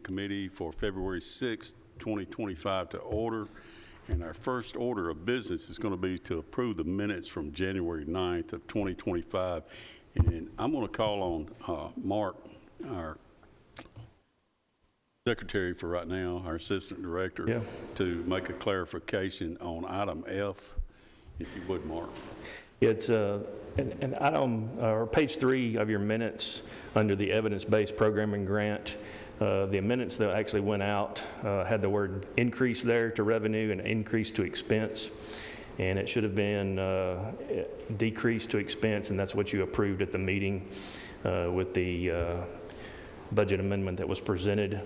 Committee for February 6, 2025 to order. And our first order of business is going to be to approve the minutes from January 9th of 2025. And I'm going to call on Mark, our secretary for right now, our assistant director, to make a clarification on item F, if you would, Mark. It's an item, or page 3 of your minutes under the evidence-based programming grant. The minutes that actually went out had the word increase there to revenue and increase to expense. And it should have been decrease to expense, and that's what you approved at the meeting with the budget amendment that was presented.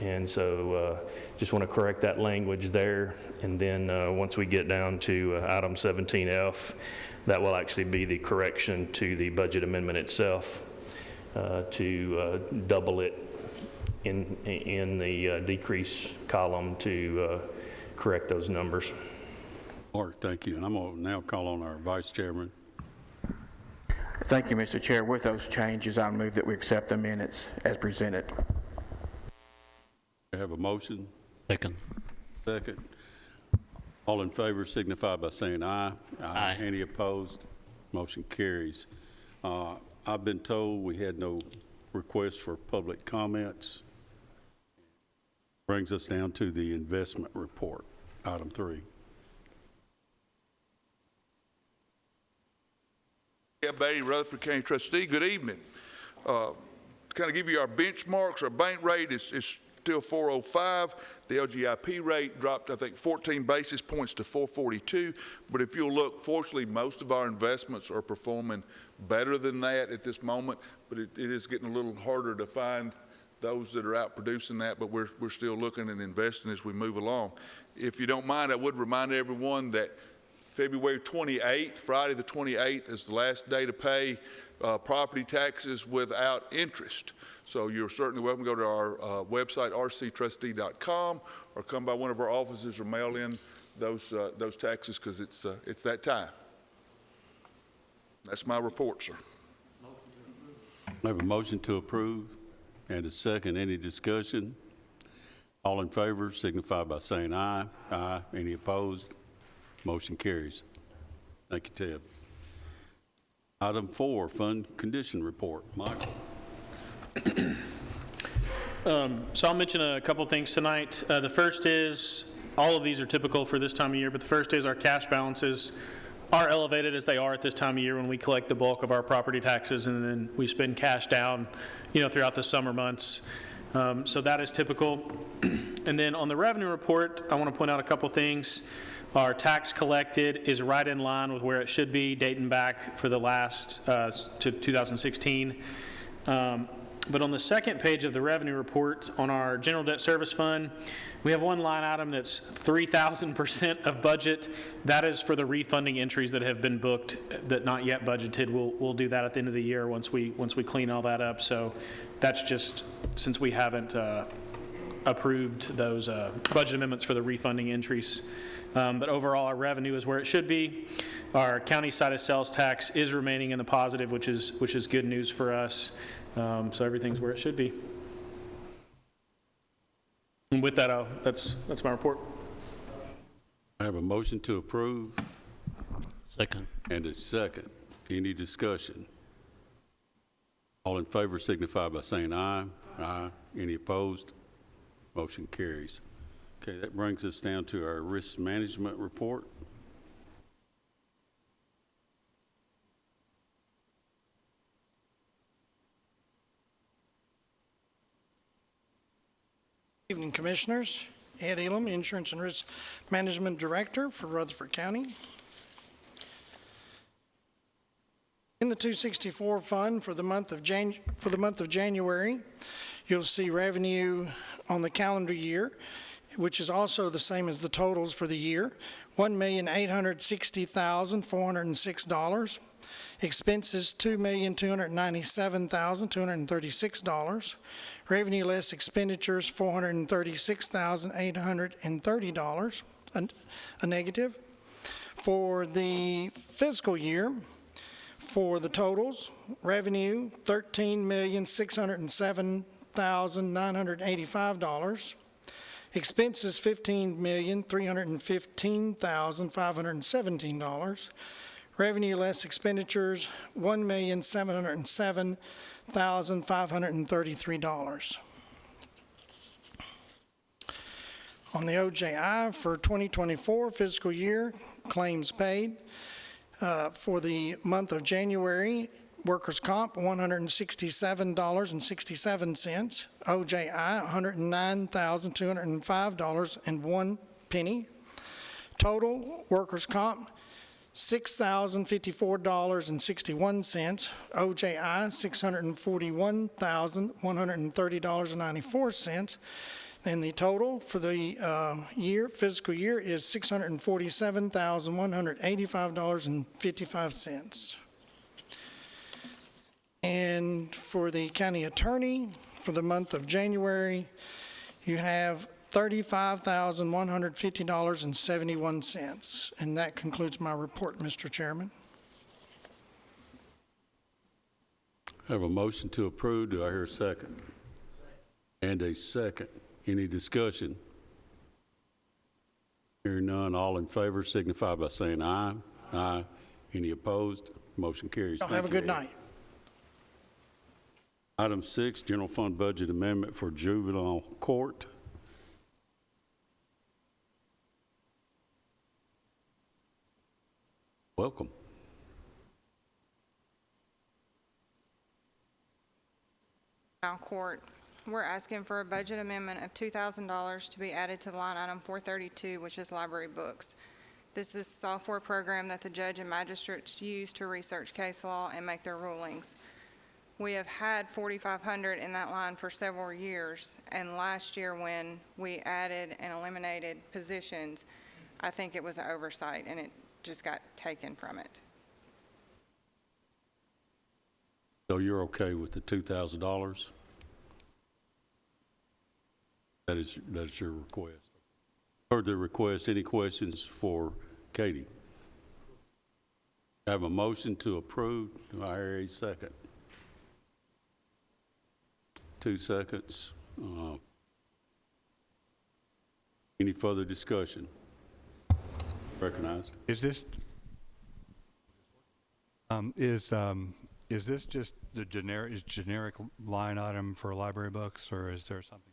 And so just want to correct that language there. And then once we get down to item 17F, that will actually be the correction to the budget amendment itself to double it in the decrease column to correct those numbers. Mark, thank you. And I'm going to now call on our Vice Chairman. Thank you, Mr. Chair. With those changes, I move that we accept the minutes as presented. I have a motion. Second. Second. All in favor signify by saying aye. Aye. Any opposed? Motion carries. I've been told we had no requests for public comments. Brings us down to the investment report, item 3. Beatty, Rutherford County Trustee. Good evening. To kind of give you our benchmarks, our bank rate is still 405. The LGIP rate dropped, I think, 14 basis points to 442. But if you'll look, fortunately, most of our investments are performing better than that at this moment. But it is getting a little harder to find those that are out producing that. But we're still looking and investing as we move along. If you don't mind, I would remind everyone that February 28th, Friday the 28th, is the last day to pay property taxes without interest. So you're certainly welcome to go to our website, rctrustee.com, or come by one of our offices or mail in those taxes, because it's that time. That's my report, sir. I have a motion to approve and a second. Any discussion? All in favor signify by saying aye. Aye. Any opposed? Motion carries. Thank you, Ted. Item 4, fund condition report. Michael. So I'll mention a couple things tonight. The first is, all of these are typical for this time of year, but the first is our cash balances are elevated as they are at this time of year when we collect the bulk of our property taxes, and then we spend cash down, throughout the summer months. So that is typical. And then on the revenue report, I want to point out a couple things. Our tax collected is right in line with where it should be, dating back for the last to 2016. But on the second page of the revenue report, on our general debt service fund, we have one line item that's 3,000% of budget. That is for the refunding entries that have been booked that not yet budgeted. We'll do that at the end of the year once we clean all that up. So that's just since we haven't approved those budget amendments for the refunding entries. But overall, our revenue is where it should be. Our county side of sales tax is remaining in the positive, which is good news for us. So everything's where it should be. And with that, that's my report. I have a motion to approve. Second. And a second. Any discussion? All in favor signify by saying aye. Aye. Any opposed? Motion carries. Okay, that brings us down to our risk management report. Evening, Commissioners. Ed Elam, Insurance and Risk Management Director for Rutherford County. In the 264 fund for the month of January, you'll see revenue on the calendar year, which is also the same as the totals for the year, $1,860,406. Expenses, $2,297,236. Revenue less expenditures, $436,830, a negative. For the fiscal year, for the totals, revenue, $13,607,000. $1,985. Expenses, $15,315,517. Revenue less expenditures, $1,707,533. On the OJI for 2024 fiscal year, claims paid for the month of January, workers' comp, $167.67. OJI, $109,205.01. Total workers' comp, $6,054.61. OJI, $641,130.94. And the total for the fiscal year is $647,185.55. And for the county attorney, for the month of January, you have $35,150.71. And that concludes my report, Mr. Chairman. I have a motion to approve. Do I hear a second? And a second. Any discussion? Hearing none, all in favor signify by saying aye. Aye. Any opposed? Motion carries. Y'all have a good night. Item 6, General Fund Budget Amendment for Juvenile Court. Welcome. Court. We're asking for a budget amendment of $2,000 to be added to line item 432, which is library books. This is a software program that the judge and magistrates use to research case law and make their rulings. We have had $4,500 in that line for several years, and last year when we added and eliminated positions, I think it was an oversight and it just got taken from it. So you're okay with the $2,000? That is your request. Heard the request. Any questions for Katie? I have a motion to approve. Do I hear a second? 2 seconds. Any further discussion? Recognized. Is this just the generic line item for library books, or is there something?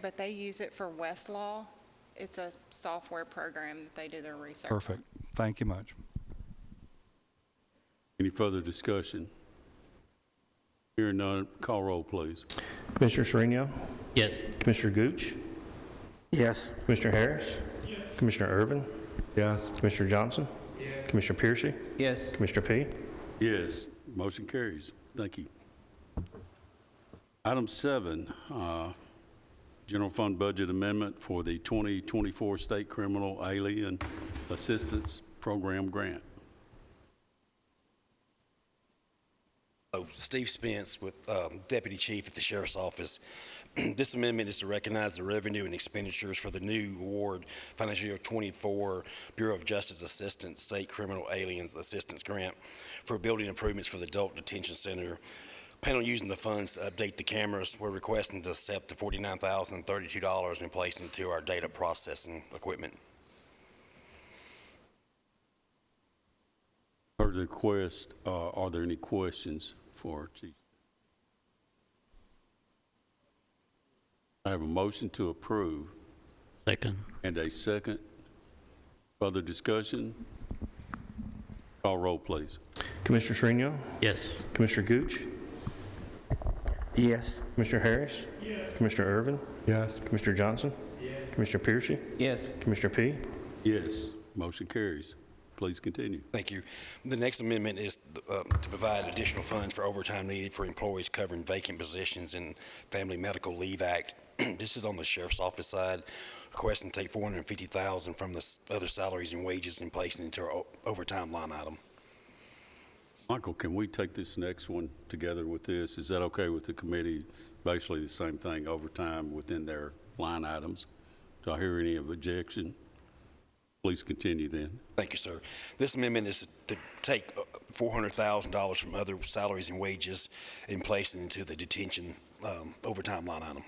But they use it for Westlaw. It's a software program that they do their research. Perfect. Thank you much. Any further discussion? Hearing none, call roll, please. Commissioner Sereno? Yes. Commissioner Gooch? Yes. Commissioner Harris? Yes. Commissioner Irvin? Yes. Commissioner Johnson? Yes. Commissioner Piercy? Yes. Commissioner P? Yes, motion carries. Thank you. Item 7, General Fund Budget Amendment for the 2024 State Criminal Alien Assistance Program Grant. Steve Spence with Deputy Chief at the Sheriff's Office. This amendment is to recognize the revenue and expenditures for the new award financial year 24 Bureau of Justice Assistance State Criminal Aliens Assistance Grant for building improvements for the Adult Detention Center. Plan on using the funds to update the cameras. We're requesting to accept the $49,032 and place into our data processing equipment. Heard the request. Are there any questions for Chief? I have a motion to approve. Second. And a second. Further discussion? Call roll, please. Commissioner Sereno? Yes. Commissioner Gooch? Yes. Commissioner Harris? Yes. Commissioner Irvin? Yes. Commissioner Johnson? Yes. Commissioner Piercy? Yes. Commissioner P? Yes, motion carries. Please continue. Thank you. The next amendment is to provide additional funds for overtime needed for employees covering vacant positions in Family Medical Leave Act. This is on the Sheriff's Office side, requesting to take $450,000 from the other salaries and wages and placing it into our overtime line item. Michael, can we take this next one together with this? Is that okay with the committee? Basically the same thing, overtime within their line items. Do I hear any objection? Please continue then. Thank you, sir. This amendment is to take $400,000 from other salaries and wages and place it into the detention overtime line item.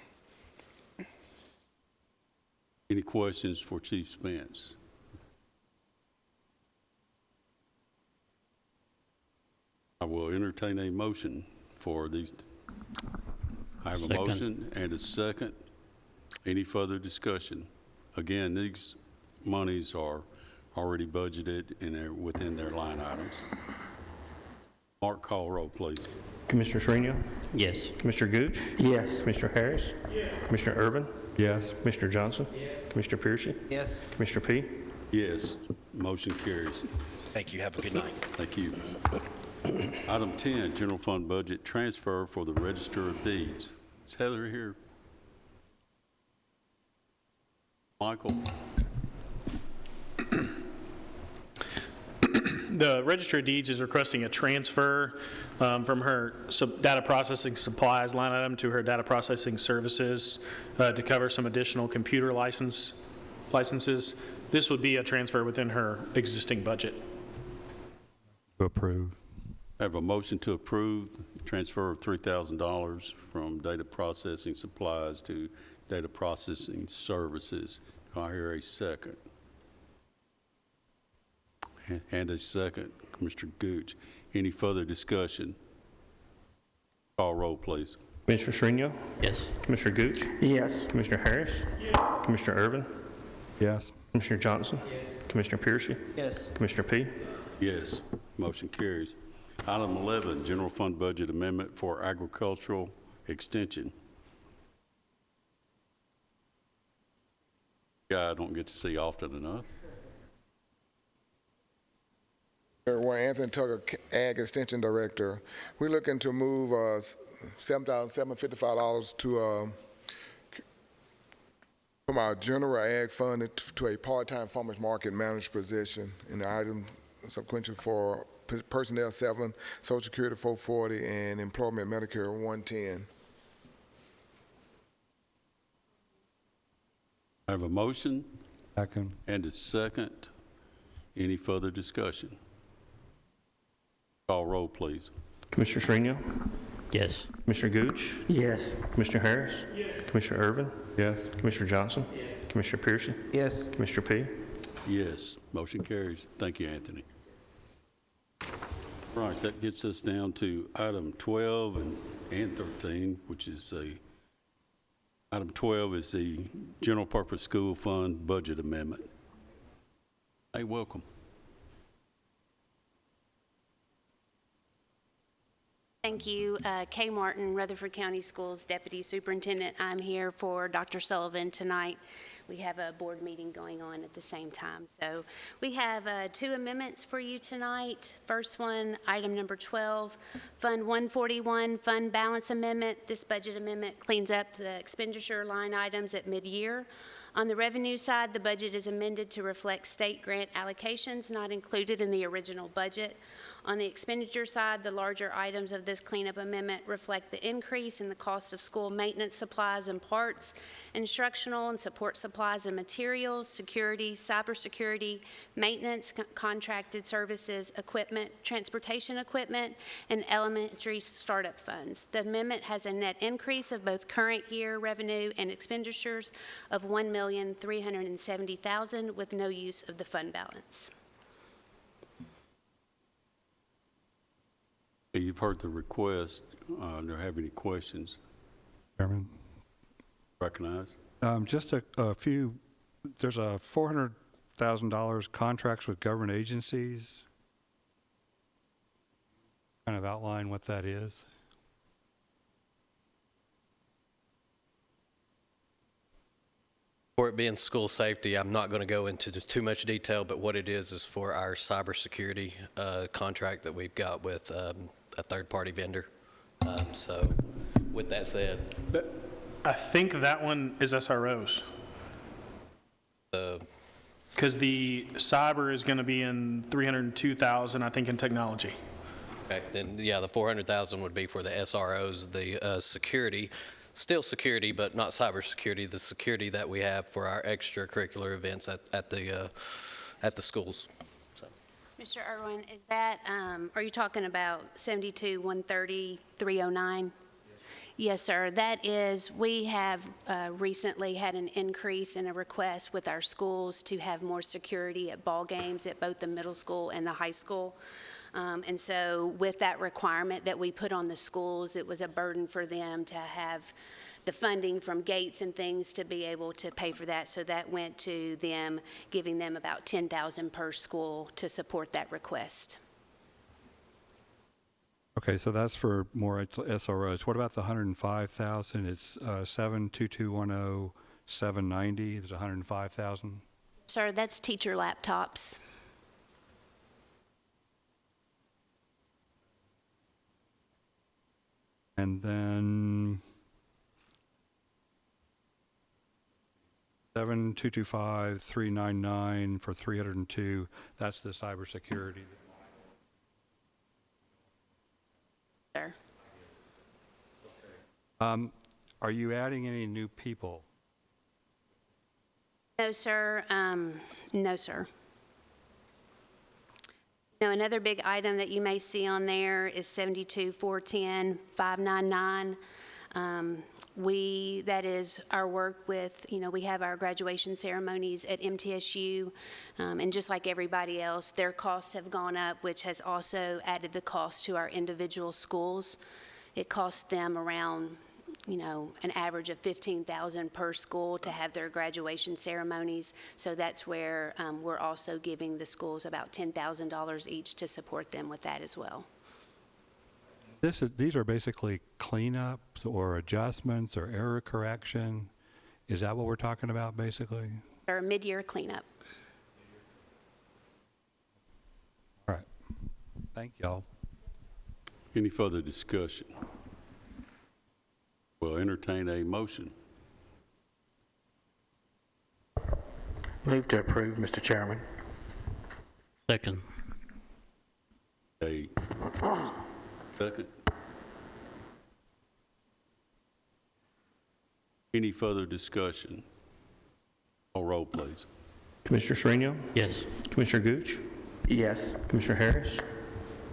Any questions for Chief Spence? I will entertain a motion for these. I have a Second. motion and a second. Any further discussion? Again, these monies are already budgeted and they're within their line items. Mark, call roll, please. Commissioner Srinial? Yes. Commissioner Gooch? Yes. Commissioner Harris? Commissioner Irvin? Yes. Commissioner Johnson? Commissioner Piercy? Yes. Commissioner P? Yes, motion carries. Thank you. Have a good night. Thank you. Item 10, general fund budget transfer for the Register of Deeds. Is Heather here? Michael? The Register of Deeds is requesting a transfer from her data processing supplies line item to her data processing services to cover some additional computer licenses. This would be a transfer within her existing budget. To approve. I have a motion to approve transfer of $3,000 from data processing supplies to data processing services. Do I hear a second? And a second, Commissioner Gooch. Any further discussion? Call roll, please. Commissioner Srinial? Yes. Commissioner Gooch? Yes. Commissioner Harris? Commissioner Irvin? Yes. Commissioner Johnson? Commissioner Piercy? Yes. Commissioner P? Yes, motion carries. Item 11, general fund budget amendment for agricultural extension. Guy I don't get to see often enough. We're Anthony Tucker, Ag Extension Director. We're looking to move $7,755 to from our general ag fund to a part-time farmers market manager position. In the item sequential for personnel 7, Social Security 440, and employment Medicare 110. I have a motion Second. and a second. Any further discussion? Call roll, please. Commissioner Srinial? Yes. Commissioner Gooch? Yes. Commissioner Harris? Commissioner Irvin? Yes. Commissioner Johnson? Commissioner Piercy? Yes. Commissioner P? Yes, motion carries. Thank you, Anthony. Right, that gets us down to item 12 and 13, which is item 12 is the General Purpose School Fund Budget Amendment. Hey, welcome. Thank you. Kay Martin, Rutherford County Schools Deputy Superintendent. I'm here for Dr. Sullivan tonight. We have a board meeting going on at the same time. So we have 2 amendments for you tonight. First one, item number 12, Fund 141, Fund Balance Amendment. This budget amendment cleans up the expenditure line items at mid-year. On the revenue side, the budget is amended to reflect state grant allocations not included in the original budget. On the expenditure side, the larger items of this cleanup amendment reflect the increase in the cost of school maintenance supplies and parts, instructional and support supplies and materials, security, cybersecurity, maintenance, contracted services, equipment, transportation equipment, and elementary startup funds. The amendment has a net increase of both current year revenue and expenditures of $1,370,000 with no use of the fund balance. You've heard the request. Do you have any questions? Chairman. Recognize? Just a few. There's a $400,000 contracts with government agencies. Kind of outline what that is. For it being school safety, I'm not going to go into too much detail, but what it is for our cybersecurity contract that we've got with a third-party vendor. So with that said. I think that one is SROs. Because the cyber is going to be in $302,000, I think, in technology. Okay, then, yeah, the $400,000 would be for the SROs, the security. Still security, but not cybersecurity, the security that we have for our extracurricular events at the at the schools. So, Mr. Irwin, is that, are you talking about 72, 130, 309? Yes, sir. That is, we have recently had an increase in a request with our schools to have more security at ball games at both the middle school and the high school. And so with that requirement that we put on the schools, it was a burden for them to have the funding from gates and things to be able to pay for that. So that went to them, giving them about $10,000 per school to support that request. Okay, so that's for more SROs. What about the 105,000? It's 72210 790. There's 105,000. Sir, that's teacher laptops. And then 7225 399 for 302. That's the cybersecurity. Sir. Are you adding any new people? No, sir. No, sir. Now, another big item that you may see on there is 72-410 599. That is our work with, we have our graduation ceremonies at MTSU, and just like everybody else, their costs have gone up, which has also added the cost to our individual schools. It costs them around, an average of $15,000 per school to have their graduation ceremonies. So that's where we're also giving the schools about $10,000 each to support them with that as well. These are basically cleanups or adjustments or error correction. Is that what we're talking about, basically? Or mid-year cleanup. All right. Thank y'all. Any further discussion? We'll entertain a motion. Move to approve, Mr. Chairman. Second. A second. Any further discussion? Call roll, please. Commissioner Sereno? Yes. Commissioner Gooch? Yes. Commissioner Harris?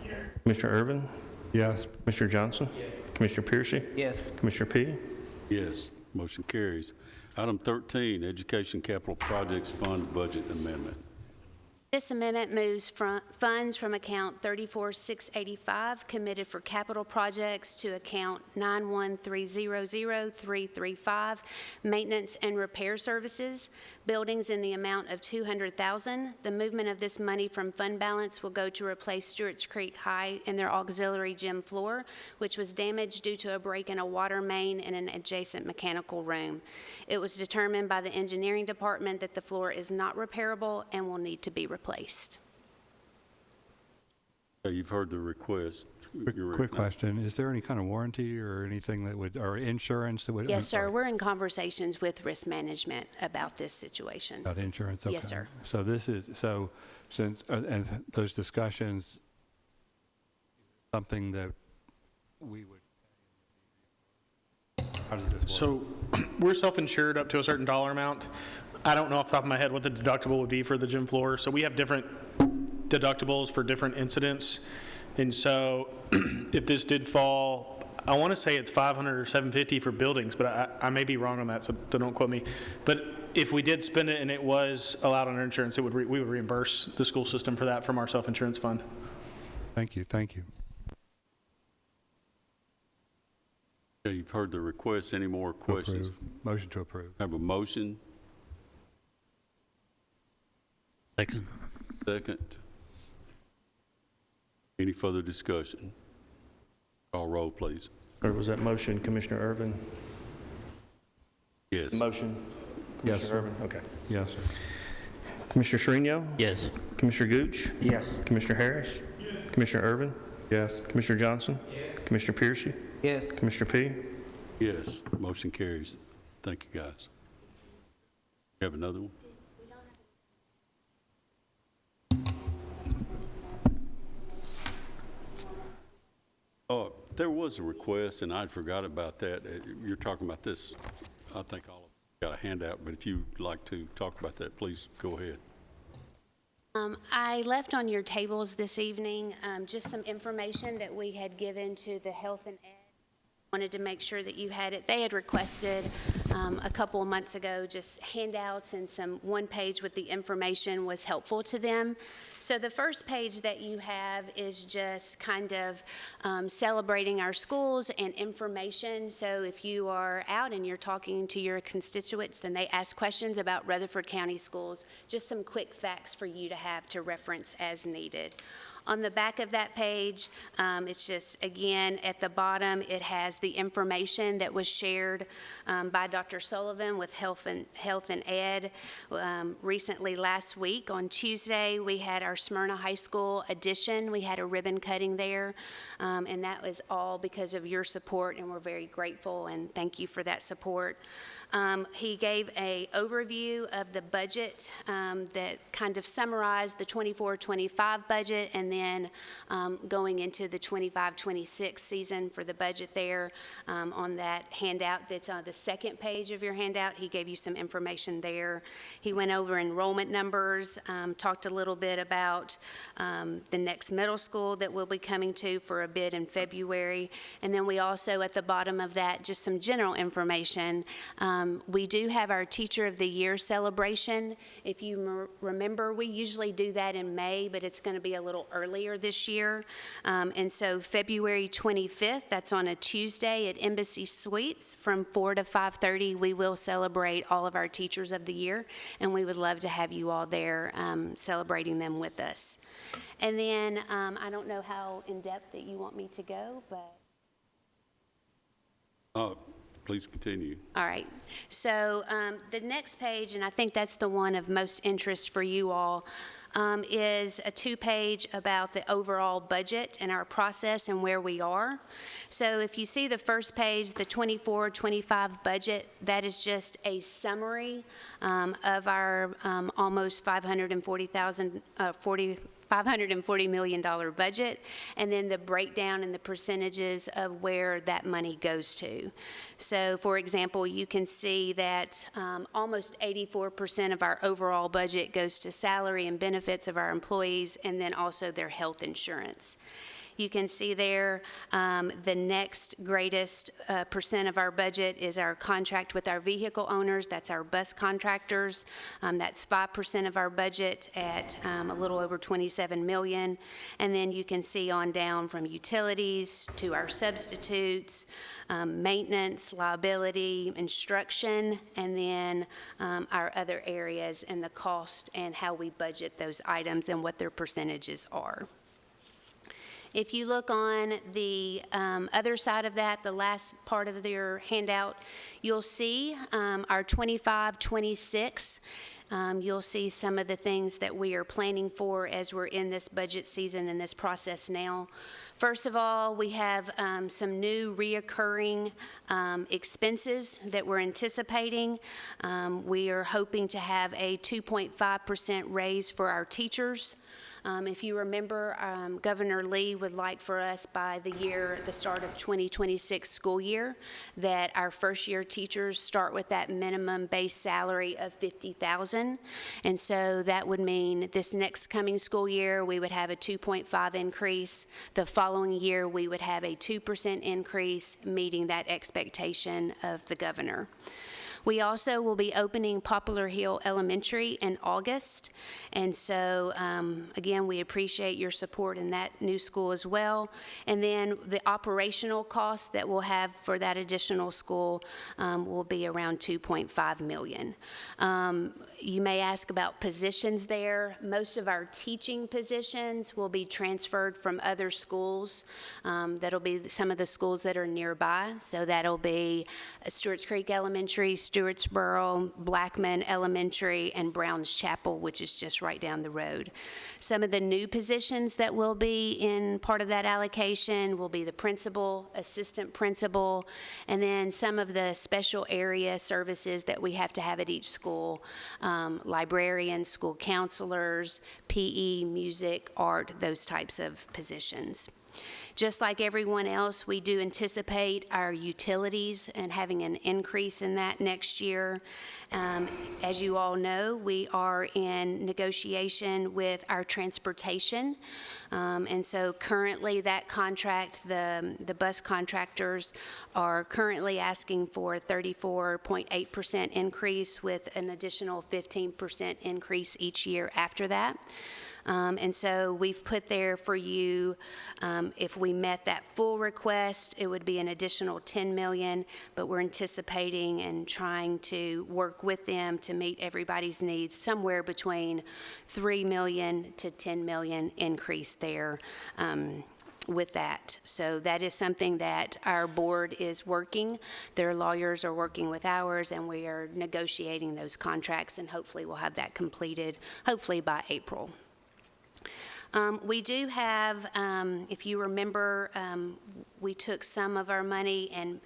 Yes. Commissioner Irvin? Yes. Commissioner Johnson? Yes. Commissioner Piercy? Yes. Commissioner P? Yes, motion carries. Item 13, Education Capital Projects Fund Budget Amendment. This amendment moves funds from account 34685 committed for capital projects to account 91300-335 maintenance and repair services, buildings in the amount of $200,000. The movement of this money from fund balance will go to replace Stewart's Creek High in their auxiliary gym floor, which was damaged due to a break in a water main in an adjacent mechanical room. It was determined by the engineering department that the floor is not repairable and will need to be replaced. You've heard the request. Quick question. Is there any kind of warranty or anything that would, or insurance that would? Yes, sir. We're in conversations with risk management about this situation. About insurance? Okay. Yes, sir. So this is, since, and those discussions, something that we would, how does this work? So we're self-insured up to a certain dollar amount. I don't know off the top of my head what the deductible would be for the gym floor. So we have different deductibles for different incidents. And so if this did fall, I want to say it's $500 or $750 for buildings, but I may be wrong on that, so don't quote me. But if we did spend it and it was allowed on our insurance, we would reimburse the school system for that from our self-insurance fund. Thank you. Thank you. Okay, you've heard the request. Any more questions? Motion to approve. Have a motion. Second. Second. Any further discussion? Call roll, please. Or was that motion Commissioner Irvin? Yes. Motion Yes, Commissioner sir. Irvin? Okay. Yes, sir. Commissioner Sereno? Yes. Commissioner Gooch? Yes. Commissioner Harris? Yes. Commissioner Irvin? Yes. Commissioner Johnson? Yes. Commissioner Piercy? Yes. Commissioner P? Yes, motion carries. Thank you, guys. You have another one? Oh, there was a request, and I'd forgot about that. You're talking about this. I think all of us got a handout, but if you'd like to talk about that, please go ahead. I left on your tables this evening just some information that we had given to the Health and Ed. Wanted to make sure that you had it. They had requested a couple of months ago just handouts, and some one page with the information was helpful to them. So the first page that you have is just kind of celebrating our schools and information. So if you are out and you're talking to your constituents, then they ask questions about Rutherford County schools, just some quick facts for you to have to reference as needed. On the back of that page, it's just, again, at the bottom, it has the information that was shared by Dr. Sullivan with Health and Ed. Recently, last week, on Tuesday, we had our Smyrna High School addition. We had a ribbon cutting there, and that was all because of your support, and we're very grateful, and thank you for that support. He gave an overview of the budget that kind of summarized the 24-25 budget, and then going into the 25-26 season for the budget there. On that handout that's on the second page of your handout, he gave you some information there. He went over enrollment numbers, talked a little bit about the next middle school that we'll be coming to for a bid in February. And then we also, at the bottom of that, just some general information. We do have our Teacher of the Year celebration. If you remember, we usually do that in May, but it's going to be a little earlier this year. And so February 25th, that's on a Tuesday at Embassy Suites from 4 to 5:30, we will celebrate all of our Teachers of the Year, and we would love to have you all there celebrating them with us. And then I don't know how in depth that you want me to go, but... Please continue. All right. So the next page, and I think that's the one of most interest for you all, is a 2-page about the overall budget and our process and where we are. So if you see the first page, the 24-25 budget, that is just a summary of our almost $540 million budget, and then the breakdown and the percentages of where that money goes to. So, for example, you can see that almost 84% of our overall budget goes to salary and benefits of our employees, and then also their health insurance. You can see there the next greatest percent of our budget is our contract with our vehicle owners. That's our bus contractors. That's 5% of our budget at a little over $27 million. And then you can see on down from utilities to our substitutes, maintenance, liability, instruction, and then our other areas and the cost and how we budget those items and what their percentages are. If you look on the other side of that, the last part of your handout, you'll see our 25-26. You'll see some of the things that we are planning for as we're in this budget season and this process now. First of all, we have some new reoccurring expenses that we're anticipating. We are hoping to have a 2.5% raise for our teachers. If you remember, Governor Lee would like for us by the start of 2026 school year, that our first-year teachers start with that minimum base salary of $50,000. And so that would mean this next coming school year, we would have a 2.5 increase. The following year, we would have a 2% increase, meeting that expectation of the governor. We also will be opening Poplar Hill Elementary in August, and so again, we appreciate your support in that new school as well. And then the operational costs that we'll have for that additional school will be around $2.5 million. You may ask about positions there. Most of our teaching positions will be transferred from other schools. That'll be some of the schools that are nearby, so that'll be Stewart's Creek Elementary, Stewartsboro, Blackman Elementary, and Browns Chapel, which is just right down the road. Some of the new positions that will be in part of that allocation will be the principal, assistant principal, and then some of the special area services that we have to have at each school, librarians, school counselors, PE, music, art, those types of positions. Just like everyone else, we do anticipate our utilities and having an increase in that next year. As you all know, we are in negotiation with our transportation. And so currently that contract, the bus contractors are currently asking for a 34.8% increase with an additional 15% increase each year after that. And so we've put there for you, if we met that full request, it would be an additional $10 million, but we're anticipating and trying to work with them to meet everybody's needs, somewhere between $3 million to $10 million increase there. With that. So that is something that our board is working. Their lawyers are working with ours, and we are negotiating those contracts, and hopefully we'll have that completed, hopefully by April. We do have, if you remember, we took some of our money and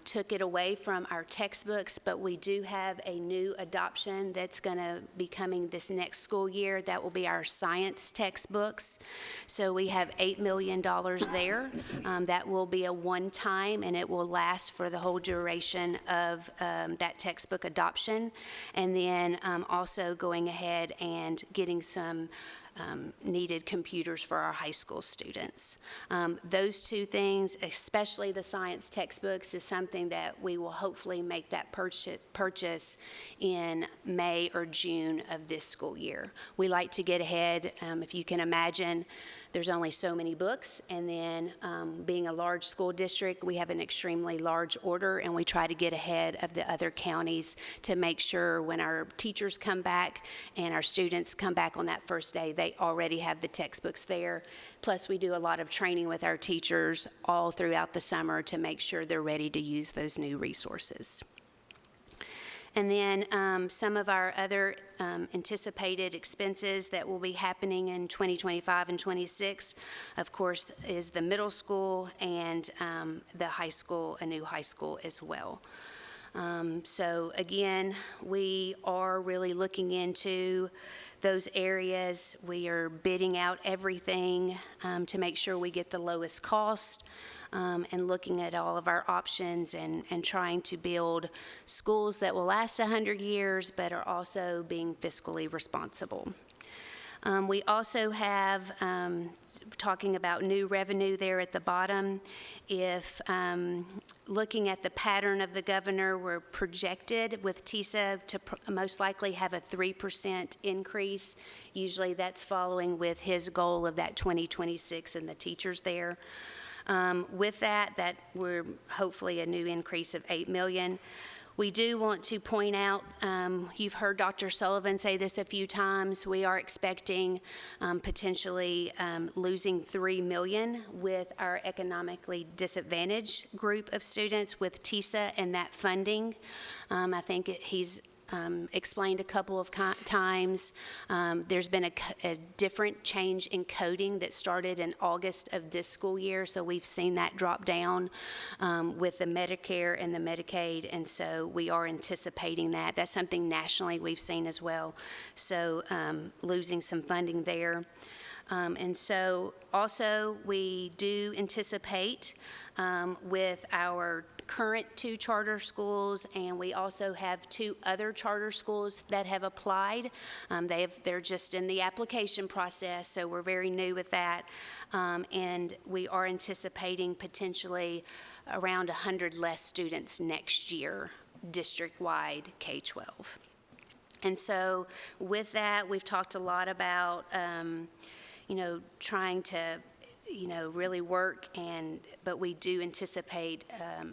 took it away from our textbooks, but we do have a new adoption that's going to be coming this next school year. That will be our science textbooks. So we have $8 million there. That will be a one-time, and it will last for the whole duration of that textbook adoption. And then also going ahead and getting some needed computers for our high school students. Those two things, especially the science textbooks, is something that we will hopefully make that purchase in May or June of this school year. We like to get ahead. If you can imagine, there's only so many books, and then being a large school district, we have an extremely large order, and we try to get ahead of the other counties to make sure when our teachers come back and our students come back on that first day, they already have the textbooks there. Plus, we do a lot of training with our teachers all throughout the summer to make sure they're ready to use those new resources. And then some of our other anticipated expenses that will be happening in 2025 and 26, of course, is the middle school and the high school, a new high school as well. So again, we are really looking into those areas. We are bidding out everything to make sure we get the lowest cost. And looking at all of our options and trying to build schools that will last 100 years, but are also being fiscally responsible. We also have, talking about new revenue there at the bottom, if looking at the pattern of the governor, we're projected with TISA to most likely have a 3% increase. Usually that's following with his goal of that 2026 and the teachers there. With that we're hopefully a new increase of $8 million. We do want to point out, you've heard Dr. Sullivan say this a few times, we are expecting potentially losing $3 million with our economically disadvantaged group of students with TISA and that funding. I think he's explained a couple of times. There's been a different change in coding that started in August of this school year, so we've seen that drop down with the Medicare and the Medicaid, and so we are anticipating that. That's something nationally we've seen as well, so losing some funding there. And so also we do anticipate with our current 2 charter schools, and we also have 2 other charter schools that have applied. They're just in the application process, so we're very new with that. And we are anticipating potentially around 100 less students next year, district-wide K-12. And so with that, we've talked a lot about, trying to really work, but we do anticipate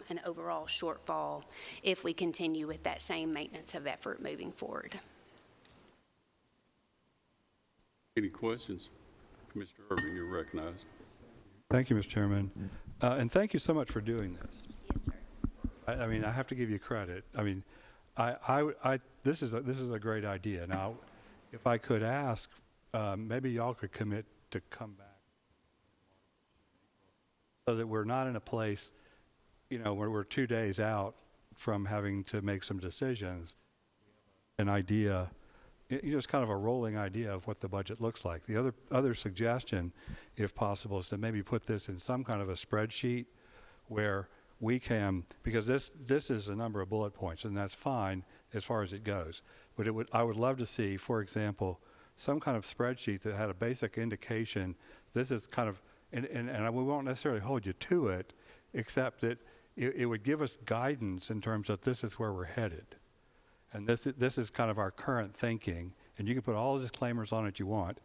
an overall shortfall if we continue with that same maintenance of effort moving forward. Any questions? Mr. Irving, you're recognized. Thank you, Mr. Chairman. And thank you so much for doing this. Yes, sir. I mean, I have to give you credit. I mean, this is a great idea. Now, if I could ask, maybe y'all could commit to come back so that we're not in a place, where we're 2 days out from having to make some decisions, an idea it's kind of a rolling idea of what the budget looks like. The other suggestion, if possible, is to maybe put this in some kind of a spreadsheet where we can, because this is a number of bullet points, and that's fine as far as it goes. But I would love to see, for example, some kind of spreadsheet that had a basic indication. This is kind of, and we won't necessarily hold you to it, except that it would give us guidance in terms of this is where we're headed. And this is kind of our current thinking, and you can put all the disclaimers on it you want,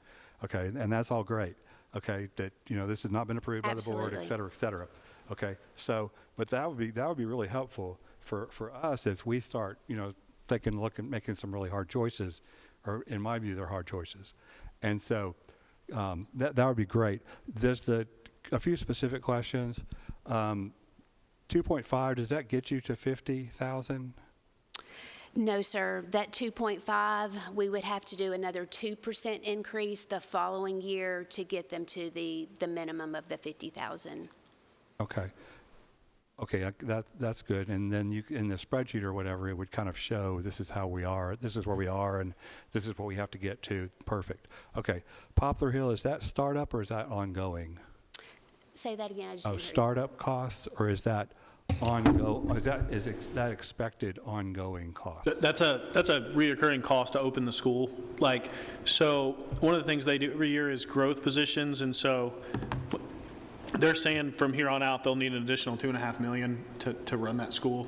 okay, and that's all great, okay, that, this has not been approved by the board, et cetera, okay. So, but that would be really helpful for us as we start, taking a look at making some really hard choices, or in my view, they're hard choices. And so that would be great. There's a few specific questions. 2.5, does that get you to 50,000? No, sir. That 2.5, we would have to do another 2% increase the following year to get them to the minimum of the 50,000. Okay. Okay, that's good. And then in the spreadsheet or whatever, it would kind of show this is how we are, this is where we are, and this is what we have to get to. Perfect. Okay. Poplar Hill, is that startup or is that ongoing? Say that again. I just didn't hear you. Startup costs, or is that ongoing? Is that expected ongoing costs? That's a reoccurring cost to open the school. So one of the things they do every year is growth positions, and so they're saying from here on out they'll need an additional $2.5 million to run that school,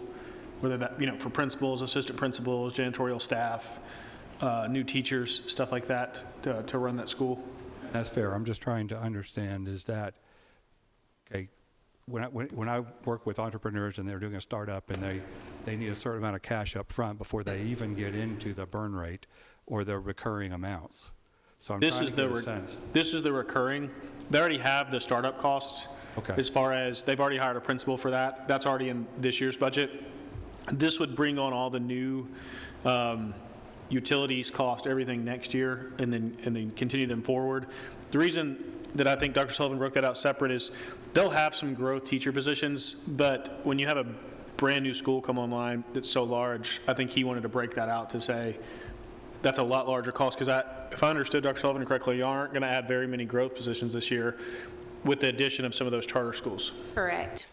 whether that for principals, assistant principals, janitorial staff, new teachers, stuff like that to run that school. That's fair. I'm just trying to understand, is that okay? When I work with entrepreneurs and they're doing a startup and they need a certain amount of cash up front before they even get into the burn rate or the recurring amounts. So I'm trying to get a sense. This is the recurring. They already have the startup costs. Okay. As far as they've already hired a principal for that. That's already in this year's budget. This would bring on all the new utilities cost, everything next year, and then continue them forward. The reason that I think Dr. Sullivan broke that out separate is they'll have some growth teacher positions, but when you have a brand new school come online that's so large, I think he wanted to break that out to say that's a lot larger cost, because if I understood Dr. Sullivan correctly, you aren't going to add very many growth positions this year with the addition of some of those charter schools. Correct.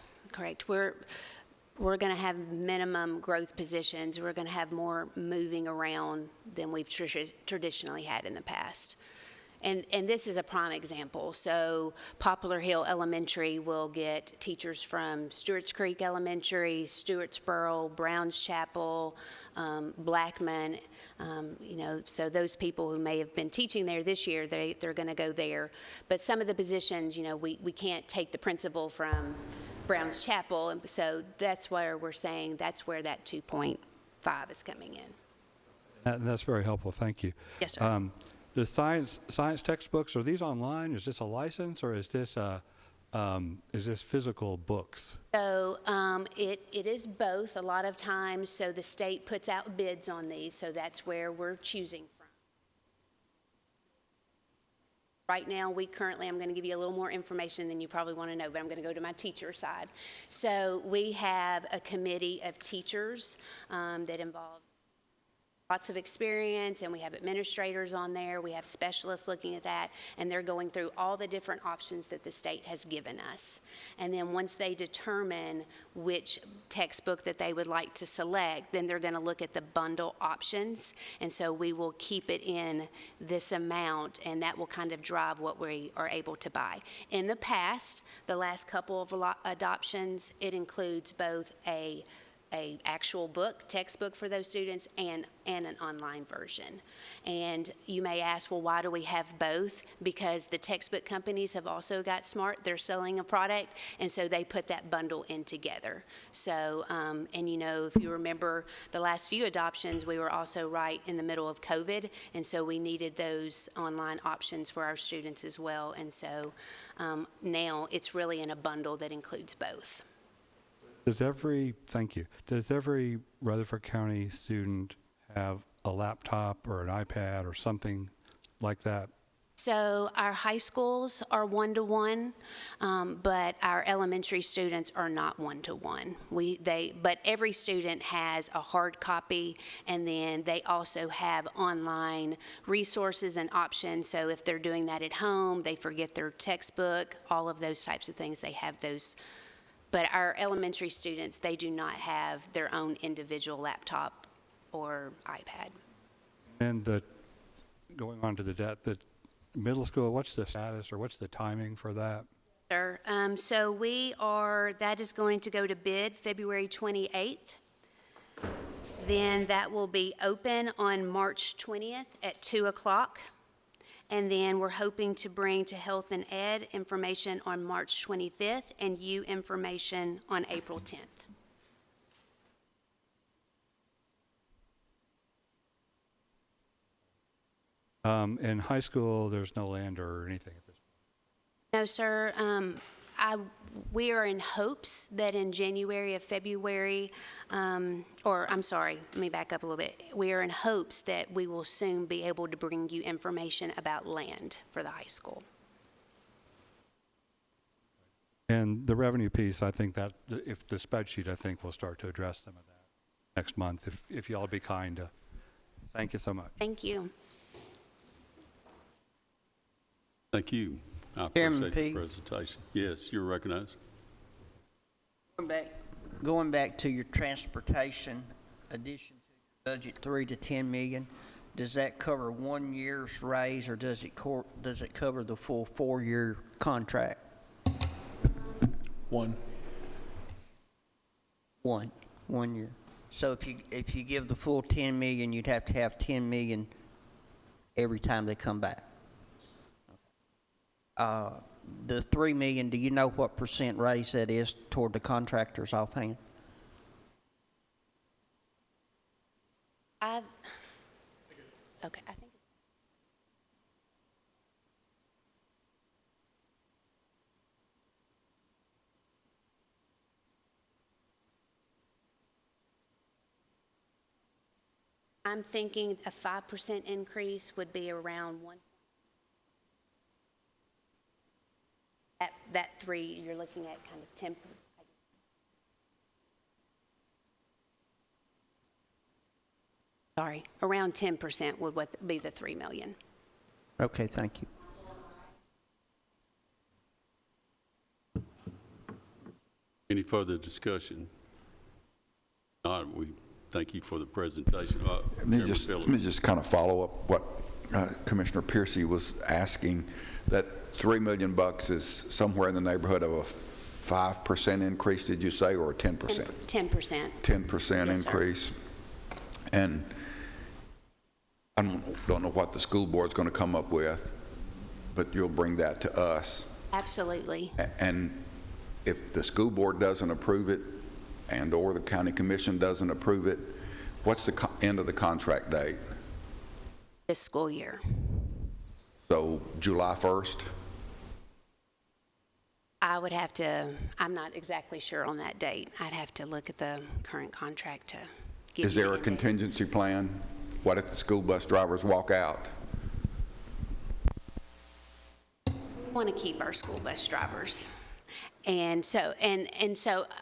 We're going to have minimum growth positions. We're going to have more moving around than we've traditionally had in the past. And this is a prime example. So Poplar Hill Elementary will get teachers from Stewart's Creek Elementary, Stewartsboro, Browns Chapel, Blackman, so those people who may have been teaching there this year, they're going to go there. But some of the positions, we can't take the principal from Browns Chapel, and so that's where we're saying that's where that 2.5 is coming in. That's very helpful. Thank you. Yes, sir. The science textbooks, are these online? Is this a license, or is this physical books? So it is both a lot of times. So the state puts out bids on these, so that's where we're choosing from. Right now, I'm going to give you a little more information than you probably want to know, but I'm going to go to my teacher side. So we have a committee of teachers that involves lots of experience, and we have administrators on there. We have specialists looking at that, and they're going through all the different options that the state has given us. And then once they determine which textbook that they would like to select, then they're going to look at the bundle options. And so we will keep it in this amount, and that will kind of drive what we are able to buy. In the past, the last couple of adoptions, it includes both a actual textbook for those students, and an online version. And you may ask, well, why do we have both? Because the textbook companies have also got smart. They're selling a product, and so they put that bundle in together. So, and if you remember the last few adoptions, we were also right in the middle of COVID, and so we needed those online options for our students as well. And so now it's really in a bundle that includes both. Does every Rutherford County student have a laptop or an iPad or something like that? So our high schools are one-to-one, but our elementary students are not one-to-one. But every student has a hard copy, and then they also have online resources and options. So if they're doing that at home, they forget their textbook, all of those types of things, they have those. But our elementary students, they do not have their own individual laptop or iPad. And going on to the debt, the middle school, what's the status or what's the timing for that? Sir, so that is going to go to bid February 28th. Then that will be open on March 20th at 2 o'clock. And then we're hoping to bring to Health and Ed information on March 25th and you information on April 10th. In high school, there's no land or anything at this point? No, sir. We are in hopes that in January or February, let me back up a little bit. We are in hopes that we will soon be able to bring you information about land for the high school. And the revenue piece, I think that if the spreadsheet, I think we'll start to address some of that next month, if y'all be kind to. Thank you so much. Thank you. Thank you. I Chairman appreciate the P. presentation. Yes, you're recognized. Going back to your transportation addition to your budget, 3 to 10 million, does that cover 1 year's raise or does it cover the full 4-year contract? One. 1 year. So if you give the full 10 million, you'd have to have 10 million every time they come back. The 3 million, do you know what % raise that is toward the contractors offhand? I think I'm thinking a 5% increase would be around one. That 3, you're looking at kind of 10%. Sorry, around 10% would be the 3 million. Okay, thank you. Any further discussion? We thank you for the presentation. Let me just kind of follow up what Commissioner Piercy was asking. That $3 million is somewhere in the neighborhood of a 5% increase, did you say, or a 10%? 10%. 10% Yes, increase. Sir. And I don't know what the school board's going to come up with, but you'll bring that to us. Absolutely. And if the school board doesn't approve it and or the county commission doesn't approve it, what's the end of the contract date? This school year. So July 1st? I'm not exactly sure on that date. I'd have to look at the current contract to give you. Is there a contingency plan? What if the school bus drivers walk out? We want to keep our school bus drivers. And so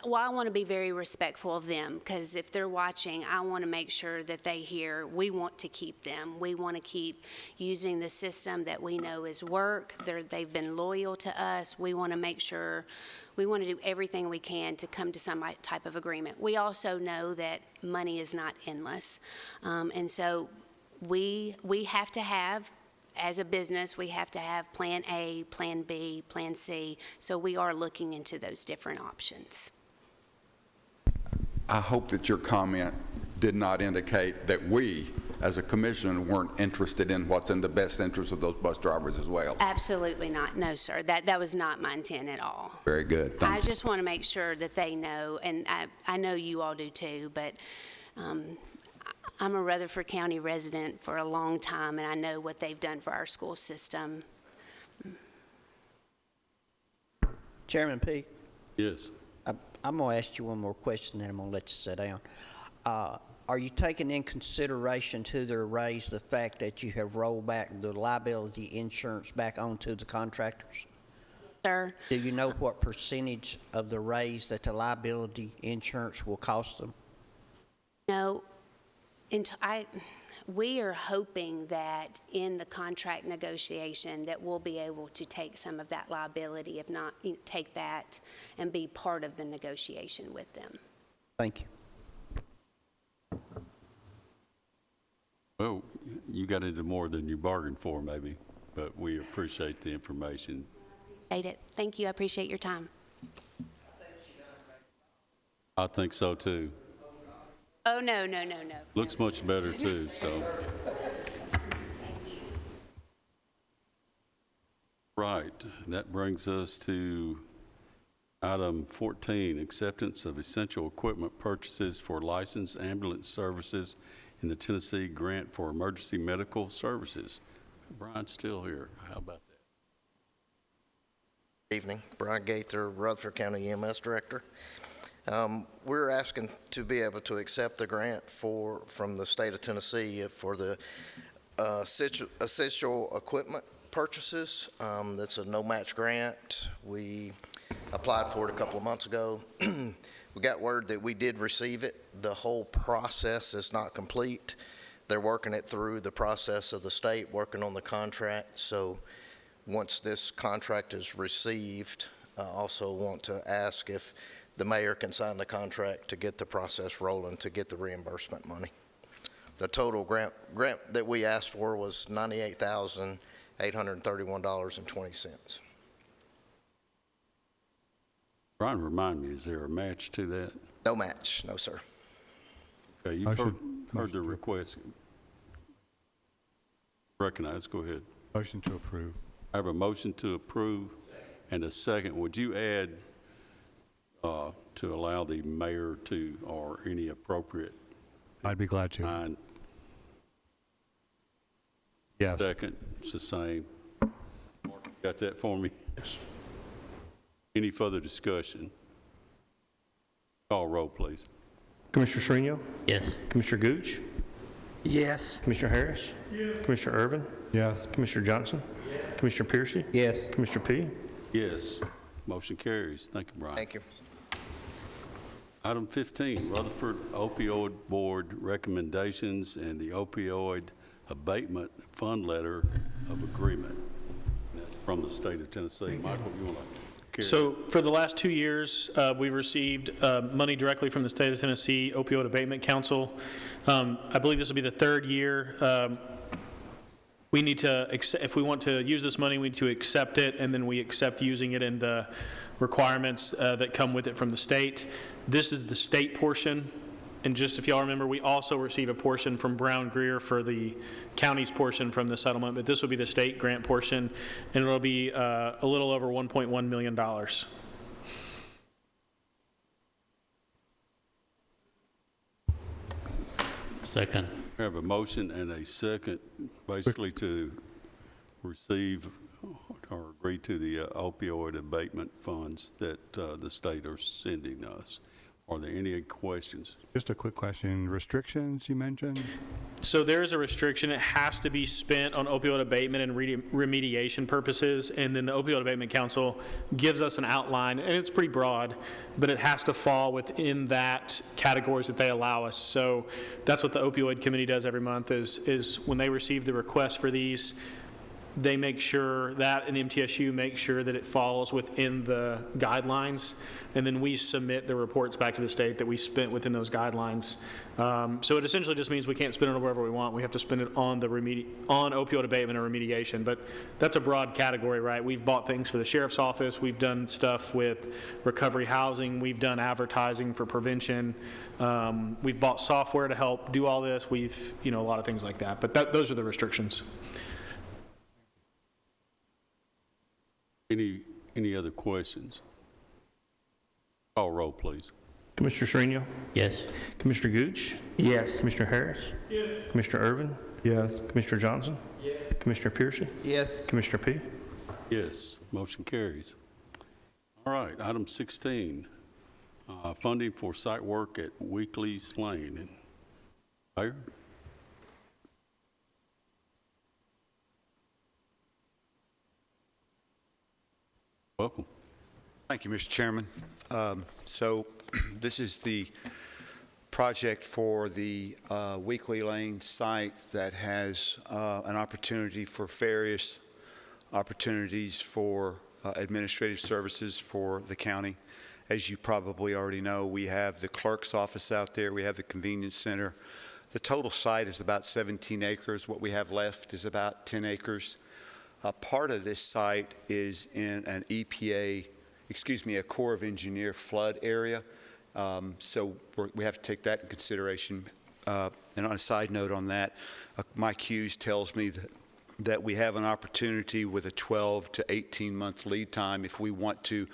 I want to be very respectful of them, because if they're watching, I want to make sure that they hear we want to keep them. We want to keep using the system that we know is work. They've been loyal to us. We want to make sure, we want to do everything we can to come to some type of agreement. We also know that money is not endless. And so we have to have, as a business, we have to have plan A, plan B, plan C. So we are looking into those different options. I hope that your comment did not indicate that we, as a commission, weren't interested in what's in the best interest of those bus drivers as well. Absolutely not. No, sir. That was not my intent at all. Very good. Thank I you. just want to make sure that they know, and I know you all do too, but I'm a Rutherford County resident for a long time, and I know what they've done for our school system. Chairman P. Yes. I'm going to ask you one more question, then I'm going to let you sit down. Are you taking in consideration to their raise the fact that you have rolled back the liability insurance back onto the contractors? Sir, Do you know what percentage of the raise that the liability insurance will cost them? no, we are hoping that in the contract negotiation that we'll be able to take some of that liability, if not, take that and be part of the negotiation with them. Thank you. Well, you got into more than you bargained for, maybe, but we appreciate the information. Thank you. I appreciate your time. I think so, too. Oh, no. Looks much better, too, so. Right, that brings us to item 14, acceptance of essential equipment purchases for licensed ambulance services in the Tennessee Grant for Emergency Medical Services. Brian's still here. How about that? Evening, Brian Gaither, Rutherford County EMS Director. We're asking to be able to accept the grant from the state of Tennessee for the essential equipment purchases. That's a no-match grant. We applied for it a couple of months ago. We got word that we did receive it. The whole process is not complete. They're working it through the process of the state, working on the contract. So once this contract is received, I also want to ask if the mayor can sign the contract to get the process rolling to get the reimbursement money. The total grant that we asked for was $98,831.20. Brian, remind me, is there a match to that? No match, no, sir. Okay, you've heard the request. Recognize, go ahead. Motion to approve. I have a motion to approve and a second. Would you add to allow the mayor to, or any appropriate? I'd be glad to. Yes. Second, it's the same. Got that for me? Yes. Any further discussion? Call roll, please. Commissioner Srinial? Yes. Commissioner Gooch? Yes. Commissioner Harris? Yes. Commissioner Irvin? Yes. Commissioner Johnson? Yes. Commissioner Piercy? Yes. Commissioner P? Yes. Motion carries. Thank you, Brian. Thank you. Item 15, Rutherford Opioid Board recommendations and the opioid abatement fund letter of agreement. That's from the state of Tennessee. Michael, you want to carry? So for the last 2 years, we've received money directly from the state of Tennessee Opioid Abatement Council. I believe this will be the third year. We need to, if we want to use this money, we need to accept it, and then we accept using it in the requirements that come with it from the state. This is the state portion, and just if y'all remember, we also receive a portion from Brown Greer for the county's portion from the settlement, but this will be the state grant portion, and it'll be a little over $1.1 million. Second. We have a motion and a second, basically to receive or agree to the opioid abatement funds that the state are sending us. Are there any questions? Just a quick question. Restrictions you mentioned? So there is a restriction. It has to be spent on opioid abatement and remediation purposes, and then the Opioid Abatement Council gives us an outline, and it's pretty broad, but it has to fall within that categories that they allow us. So that's what the opioid committee does every month is when they receive the request for these, they make sure that, and MTSU make sure that it falls within the guidelines, and then we submit the reports back to the state that we spent within those guidelines. So it essentially just means we can't spend it wherever we want. We have to spend it on on opioid abatement or remediation, but that's a broad category, right? We've bought things for the sheriff's office. We've done stuff with recovery housing. We've done advertising for prevention. We've bought software to help do all this. We've, a lot of things like that, but those are the restrictions. Any other questions? Call roll, please. Commissioner Srinial? Yes. Commissioner Gooch? Yes. Commissioner Harris? Yes. Commissioner Irvin? Yes. Commissioner Johnson? Yes. Commissioner Piercy? Yes. Commissioner P? Yes, motion carries. All right, item 16, funding for site work at Weakley's Lane. And Mayor? Welcome. Thank you, Mr. Chairman. So this is the project for the Weakley Lane site that has an opportunity for various opportunities for administrative services for the county. As you probably already know, we have the clerk's office out there. We have the convenience center. The total site is about 17 acres. What we have left is about 10 acres. Part of this site is in an EPA, a Corps of Engineer flood area. So we have to take that in consideration. And on a side note on that, my Q's tells me that we have an opportunity with a 12 to 18-month lead time. If we want to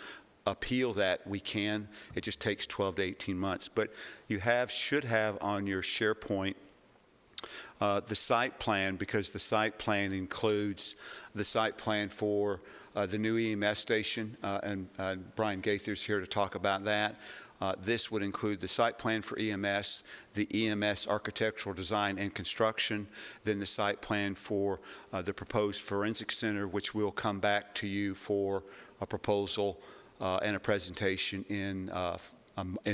appeal that, we can. It just takes 12 to 18 months. But you should have on your SharePoint the site plan, because the site plan includes the site plan for the new EMS station, and Brian Gaither's here to talk about that. This would include the site plan for EMS, the EMS architectural design and construction, then the site plan for the proposed forensic center, which will come back to you for a proposal and a presentation in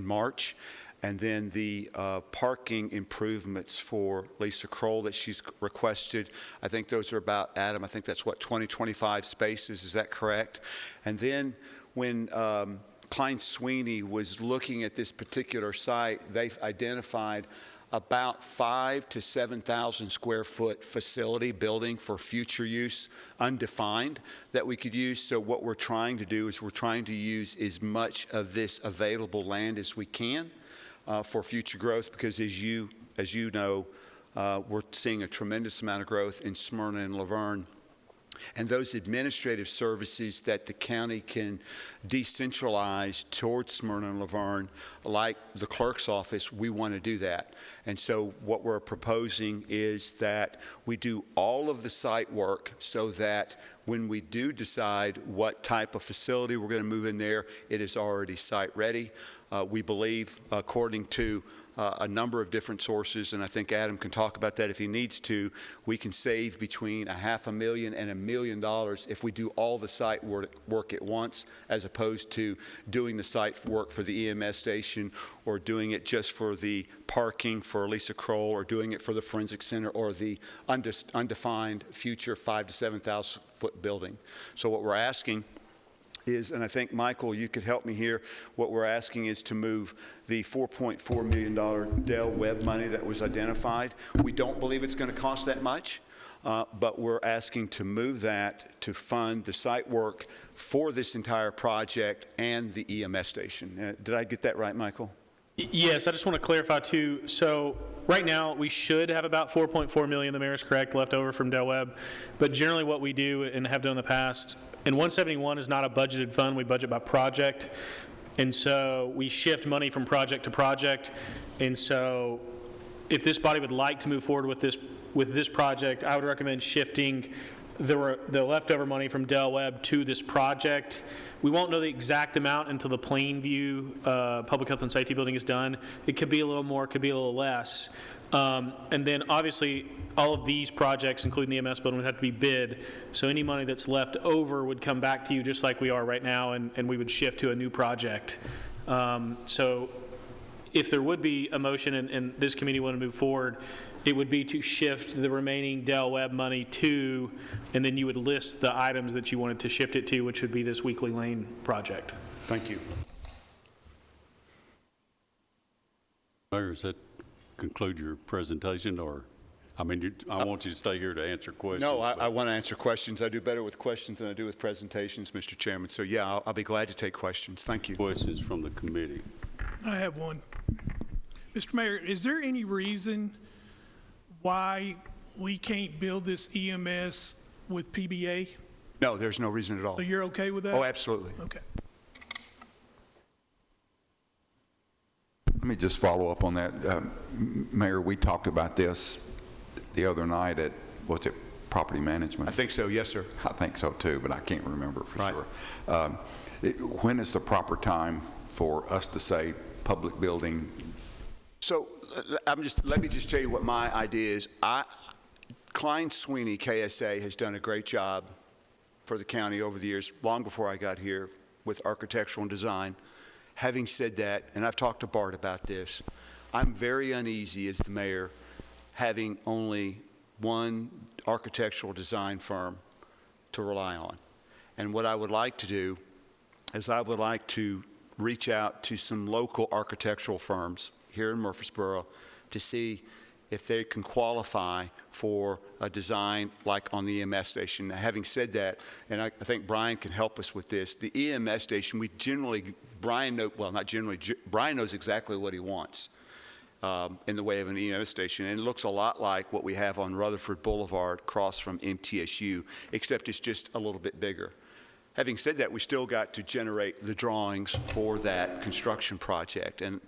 March. And then the parking improvements for Lisa Kroll that she's requested. I think those are about, Adam, I think that's what, 25 spaces, is that correct? And then when Klein Sweeney was looking at this particular site, they've identified about 5,000 to 7,000 square foot facility building for future use, undefined, that we could use. So what we're trying to do is we're trying to use as much of this available land as we can for future growth, because as you know, we're seeing a tremendous amount of growth in Smyrna and Laverne. And those administrative services that the county can decentralize towards Smyrna and Laverne, like the clerk's office, we want to do that. And so what we're proposing is that we do all of the site work so that when we do decide what type of facility we're going to move in there, it is already site ready. We believe, according to a number of different sources, and I think Adam can talk about that if he needs to, we can save between $500,000 and $1 million if we do all the site work at once, as opposed to doing the site work for the EMS station, or doing it just for the parking for Lisa Kroll, or doing it for the forensic center, or the undefined future 5,000 to 7,000 foot building. So what we're asking is, and I think, Michael, you could help me here, what we're asking is to move the $4.4 million Dell Web money that was identified. We don't believe it's going to cost that much, but we're asking to move that to fund the site work for this entire project and the EMS station. Did I get that right, Michael? Yes, I just want to clarify too. So right now we should have about 4.4 million, the mayor is correct, left over from Del Webb. But generally what we do and have done in the past, and 171 is not a budgeted fund, we budget by project. And so we shift money from project to project. And so if this body would like to move forward with this project, I would recommend shifting the leftover money from Del Webb to this project. We won't know the exact amount until the Plainview Public Health and Safety Building is done. It could be a little more, it could be a little less. And then obviously all of these projects, including the EMS building, would have to be bid. So any money that's left over would come back to you just like we are right now, and we would shift to a new project. So if there would be a motion and this committee want to move forward, it would be to shift the remaining Del Webb money to, and then you would list the items that you wanted to shift it to, which would be this Weakley Lane project. Thank you. Mayor, does that conclude your presentation, or, I mean, I want you to stay here to answer questions. No, I want to answer questions. I do better with questions than I do with presentations, Mr. Chairman. So yeah, I'll be glad to take questions. Thank you. Questions from the committee. I have one. Mr. Mayor, is there any reason why we can't build this EMS with PBA? No, there's no reason at all. So you're okay with that? Oh, absolutely. Okay. Let me just follow up on that. Mayor, we talked about this the other night at, what's it, Property Management? I think so, yes, sir. I think so too, but I can't remember for sure. When is the proper time for us to say public building So let me just tell you what my idea is. Klein Sweeney, KSA, has done a great job for the county over the years, long before I got here, with architectural and design. Having said that, and I've talked to Bart about this, I'm very uneasy as the mayor having only one architectural design firm to rely on. And what I would like to do is I would like to reach out to some local architectural firms here in Murfreesboro to see if they can qualify for a design like on the EMS station. Now, having said that, and I think Brian can help us with this, the EMS station, we generally, Brian knows exactly what he wants in the way of an EMS station, and it looks a lot like what we have on Rutherford Boulevard across from MTSU, except it's just a little bit bigger. Having said that, we still got to generate the drawings for that construction project, and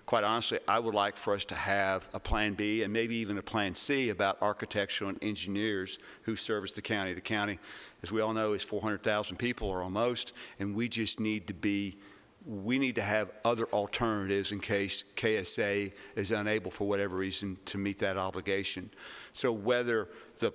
quite honestly, I would like for us to have a Plan B and maybe even a Plan C about architectural and engineers who service the county. The county, as we all know, is 400,000 people or almost, and we just need to have other alternatives in case KSA is unable for whatever reason to meet that obligation. So whether the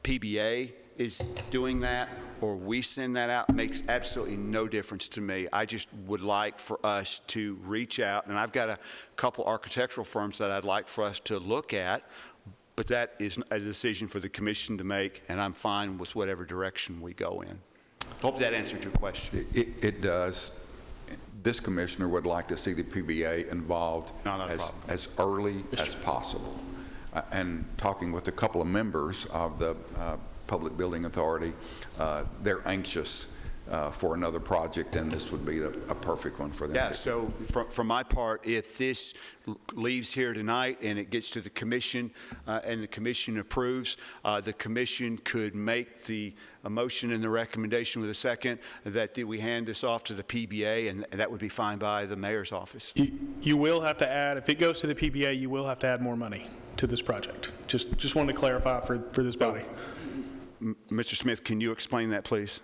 PBA is doing that or we send that out makes absolutely no difference to me. I just would like for us to reach out, and I've got a couple architectural firms that I'd like for us to look at, but that is a decision for the commission to make, and I'm fine with whatever direction we go in. Hope that answered your question. It does. This commissioner would like to see the PBA involved as early as possible. And talking with a couple of members of the Public Building Authority, they're anxious for another project, and this would be a perfect one for them. Yeah, so from my part, if this leaves here tonight and it gets to the commission and the commission approves, the commission could make a motion and the recommendation with a second that we hand this off to the PBA, and that would be fine by the mayor's office. You will have to add, if it goes to the PBA, you will have to add more money to this project. Just wanted to clarify for this body. Mr. Smith, can you explain that, please?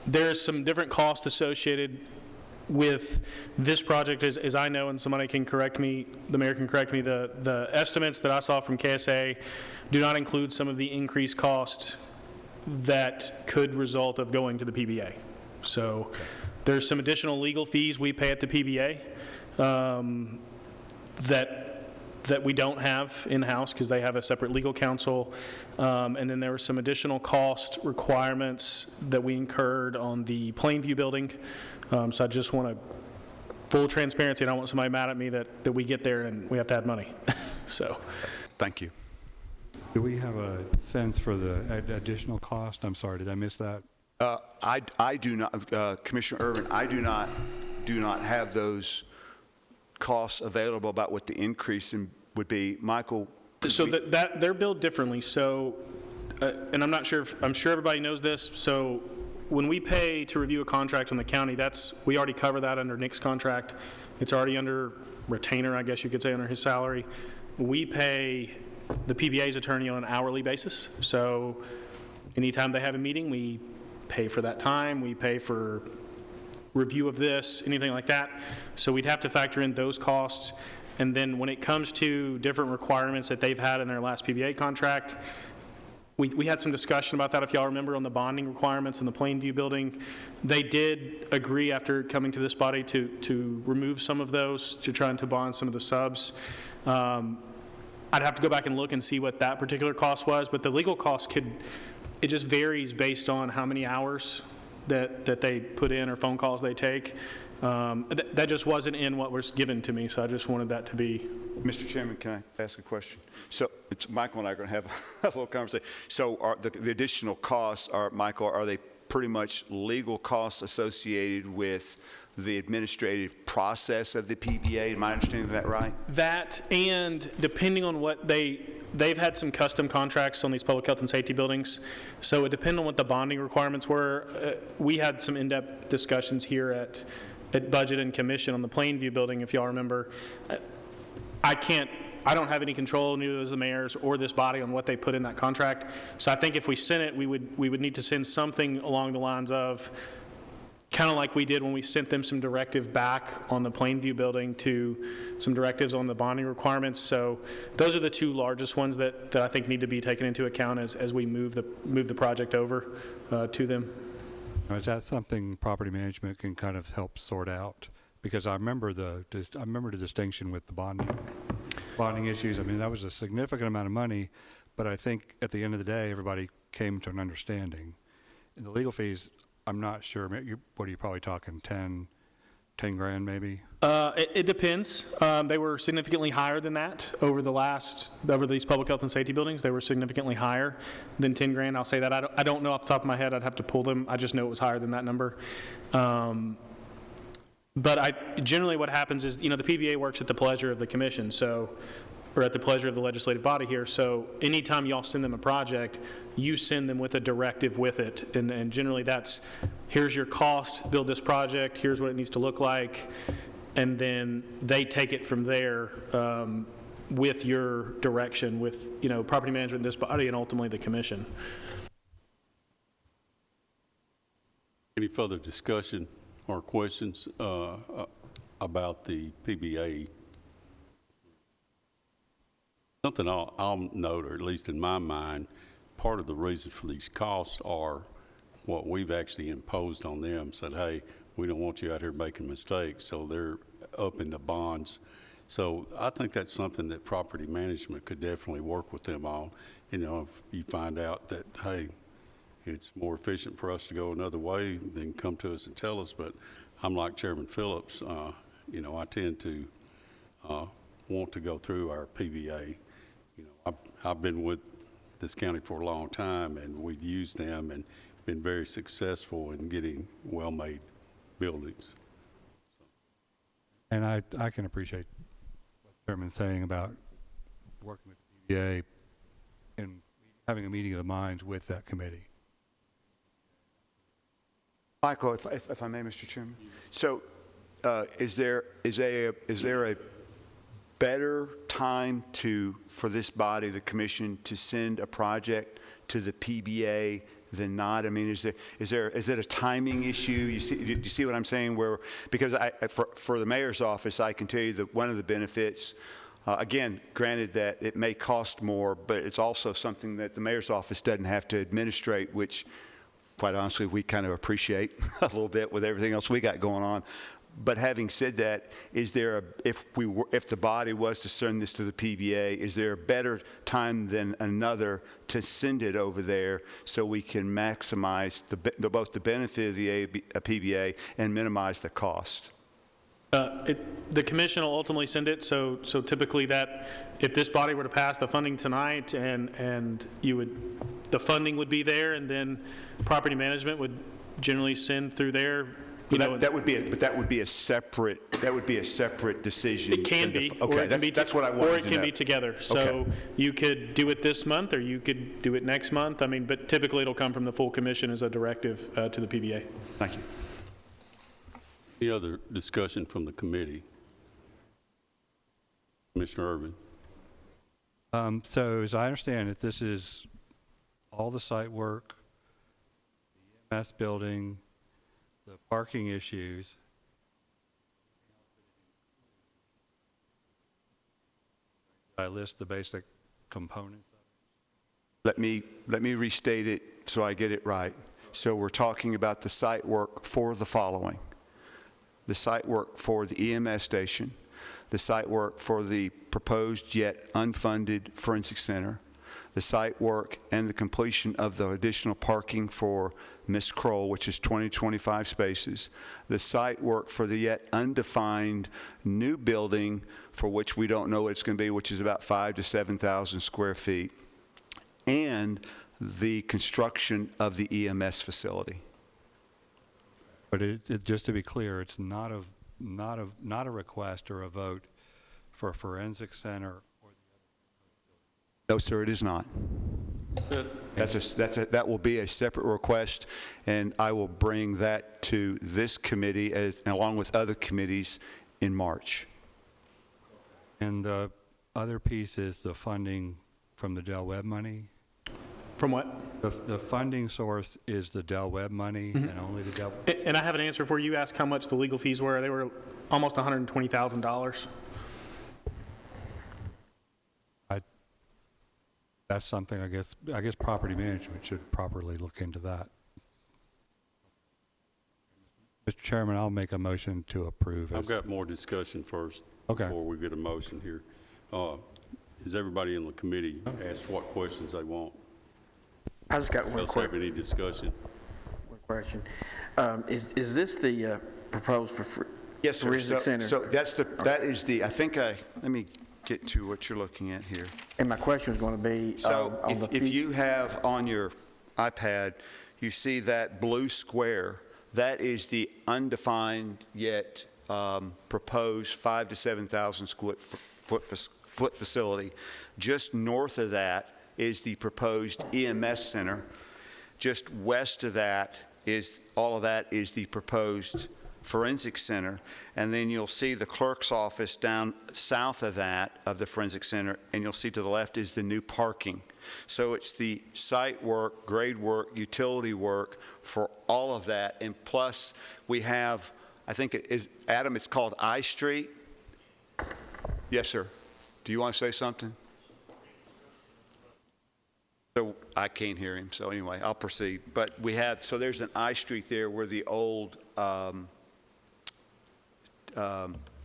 There's some different costs associated with this project, as I know, and somebody can correct me, the mayor can correct me, the estimates that I saw from KSA do not include some of the increased costs that could result of going to the PBA. So there's some additional legal fees we pay at the PBA that we don't have in-house because they have a separate legal counsel. And then there were some additional cost requirements that we incurred on the Plainview building. So I just want full transparency. I don't want somebody mad at me that we get there and we have to add money. So, thank you. Do we have a sense for the additional cost? I'm sorry, did I miss that? I do not, Commissioner Irvin, I do not have those costs available about what the increase would be. Michael? So that they're billed differently. So, and I'm sure everybody knows this. So when we pay to review a contract from the county, we already cover that under Nick's contract. It's already under retainer, I guess you could say, under his salary. We pay the PBA's attorney on an hourly basis. So anytime they have a meeting, we pay for that time. We pay for review of this, anything like that. So we'd have to factor in those costs. And then when it comes to different requirements that they've had in their last PBA contract, we had some discussion about that, if y'all remember, on the bonding requirements in the Plainview building. They did agree after coming to this body to remove some of those to try and to bond some of the subs. I'd have to go back and look and see what that particular cost was, but the legal cost it just varies based on how many hours that they put in or phone calls they take. That just wasn't in what was given to me, so I just wanted that to be. Mr. Chairman, can I ask a question? So Michael and I are going to have a little conversation. So are the additional costs, Michael, are they pretty much legal costs associated with the administrative process of the PBA? Am I understanding that right? That, and depending on what they've had some custom contracts on these public health and safety buildings, so it depended on what the bonding requirements were. We had some in-depth discussions here at Budget and Commission on the Plainview building, if y'all remember. I don't have any control, neither does the mayor's or this body, on what they put in that contract. So I think if we sent it, we would need to send something along the lines of, kind of like we did when we sent them some directive back on the Plainview building to some directives on the bonding requirements. So those are the two largest ones that I think need to be taken into account as we move the project over to them. Is that something property management can kind of help sort out? Because I remember the distinction with the bonding issues. I mean, that was a significant amount of money, but I think at the end of the day, everybody came to an understanding. And the legal fees, I'm not sure. What are you probably talking, 10 grand maybe? It depends. They were significantly higher than that over these public health and safety buildings. They were significantly higher than 10 grand. I'll say that. I don't know off the top of my head. I'd have to pull them. I just know it was higher than that number. But generally what happens is, the PBA works at the pleasure of the commission, or at the pleasure of the legislative body here. So anytime y'all send them a project, you send them with a directive with it. And generally that's, here's your cost, build this project, here's what it needs to look like. And then they take it from there with your direction, with, property management, this body, and ultimately the commission. Any further discussion or questions about the PBA? Something I'll note, or at least in my mind, part of the reason for these costs are what we've actually imposed on them, said, hey, we don't want you out here making mistakes, so they're upping the bonds. So I think that's something that property management could definitely work with them on. If you find out that, hey, it's more efficient for us to go another way, then come to us and tell us. But I'm like Chairman Phillips, I tend to want to go through our PBA. I've been with this county for a long time, and we've used them and been very successful in getting well-made buildings. And I can appreciate what the Chairman's saying about working with the PBA and having a meeting of the minds with that committee. Michael, if I may, Mr. Chairman. So is there a better time for this body, the commission, to send a project to the PBA than not? I mean, is it a timing issue? Do you see what I'm saying? Because for the mayor's office, I can tell you that one of the benefits, again, granted that it may cost more, but it's also something that the mayor's office doesn't have to administrate, which, quite honestly, we kind of appreciate a little bit with everything else we got going on. But having said that, if the body was to send this to the PBA, is there a better time than another to send it over there so we can maximize both the benefit of the PBA and minimize the cost? The commission will ultimately send it. So typically that, if this body were to pass the funding tonight, and the funding would be there, and then property management would generally send through there. That would be a separate decision. It can be. Okay, that's what I wanted to know. Or it can be together. So you could do it this month, or you could do it next month. I mean, but typically it'll come from the full commission as a directive to the PBA. Thank you. Any other discussion from the committee? Commissioner Irvin. So as I understand it, this is all the site work, the EMS building, the parking issues. I list the basic components. Let me restate it so I get it right. So we're talking about the site work for the following: the site work for the EMS station, the site work for the proposed yet unfunded forensic center, the site work and the completion of the additional parking for Ms. Kroll, which is 25 spaces, the site work for the yet undefined new building for which we don't know what it's going to be, which is about 5,000 to 7,000 square feet, and the construction of the EMS facility. But just to be clear, it's not a request or a vote for a forensic center. No, sir, it is not. That will be a separate request, and I will bring that to this committee along with other committees in March. And the other piece is the funding from the Del Webb money? From what? The funding source is the Del Webb money and only the Del. And I have an answer for you. You asked how much the legal fees were. They were almost $120,000. That's something I guess property management should properly look into that. Mr. Chairman, I'll make a motion to approve. I've got more discussion first before we get a motion here. Has everybody in the committee asked what questions they want? I just got one Else question. have any discussion? One question. Is this the proposed for Yes, sir. forensic center? So that is the, let me get to what you're looking at here. And my question was going to be, So on the if you have on your iPad, you see that blue square, that is the undefined yet proposed 5,000 to 7,000 square foot facility. Just north of that is the proposed EMS center. Just west of that is, all of that is the proposed forensic center. And then you'll see the clerk's office down south of that, of the forensic center, and you'll see to the left is the new parking. So it's the site work, grade work, utility work for all of that. And plus, we have, I think it is, Adam, it's called I Street. Yes, sir. Do you want to say something? So I can't hear him, so anyway, I'll proceed. But we have, so there's an I Street there where the old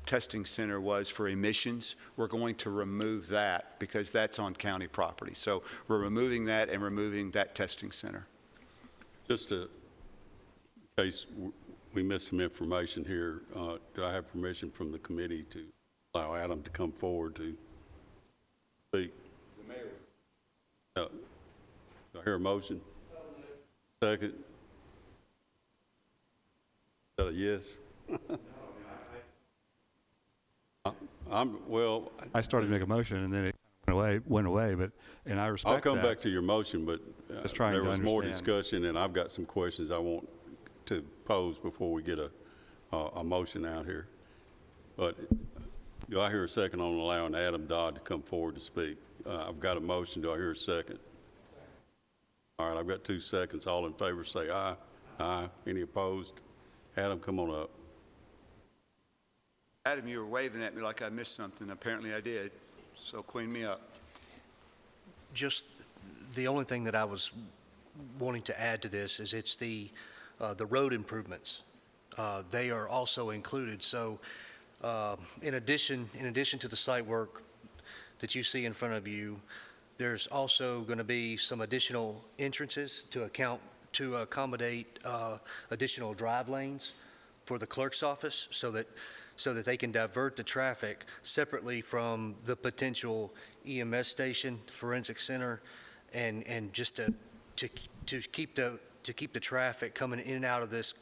testing center was for emissions. We're going to remove that because that's on county property. So we're removing that and removing that testing center. Just in case we missed some information here, do I have permission from the committee to allow Adam to come forward to speak? The mayor. Do I hear a motion? Second? Is that a yes? I started to make a motion and then it went away, and I respect I'll come that. back to your motion, but Just trying there to was more understand. discussion, and I've got some questions I want to pose before we get a motion out here. But do I hear a second on allowing Adam Dodd to come forward to speak? I've got a motion. Do I hear a second? All right, I've got 2 seconds. All in favor say aye. Aye. Any opposed? Adam, come on up. Adam, you were waving at me like I missed something. Apparently I did, so clean me up. Just the only thing that I was wanting to add to this is it's the road improvements. They are also included. So in addition to the site work that you see in front of you, there's also going to be some additional entrances to accommodate additional drive lanes for the clerk's office so that they can divert the traffic separately from the potential EMS station, forensic center, and just to keep the traffic coming in and out of this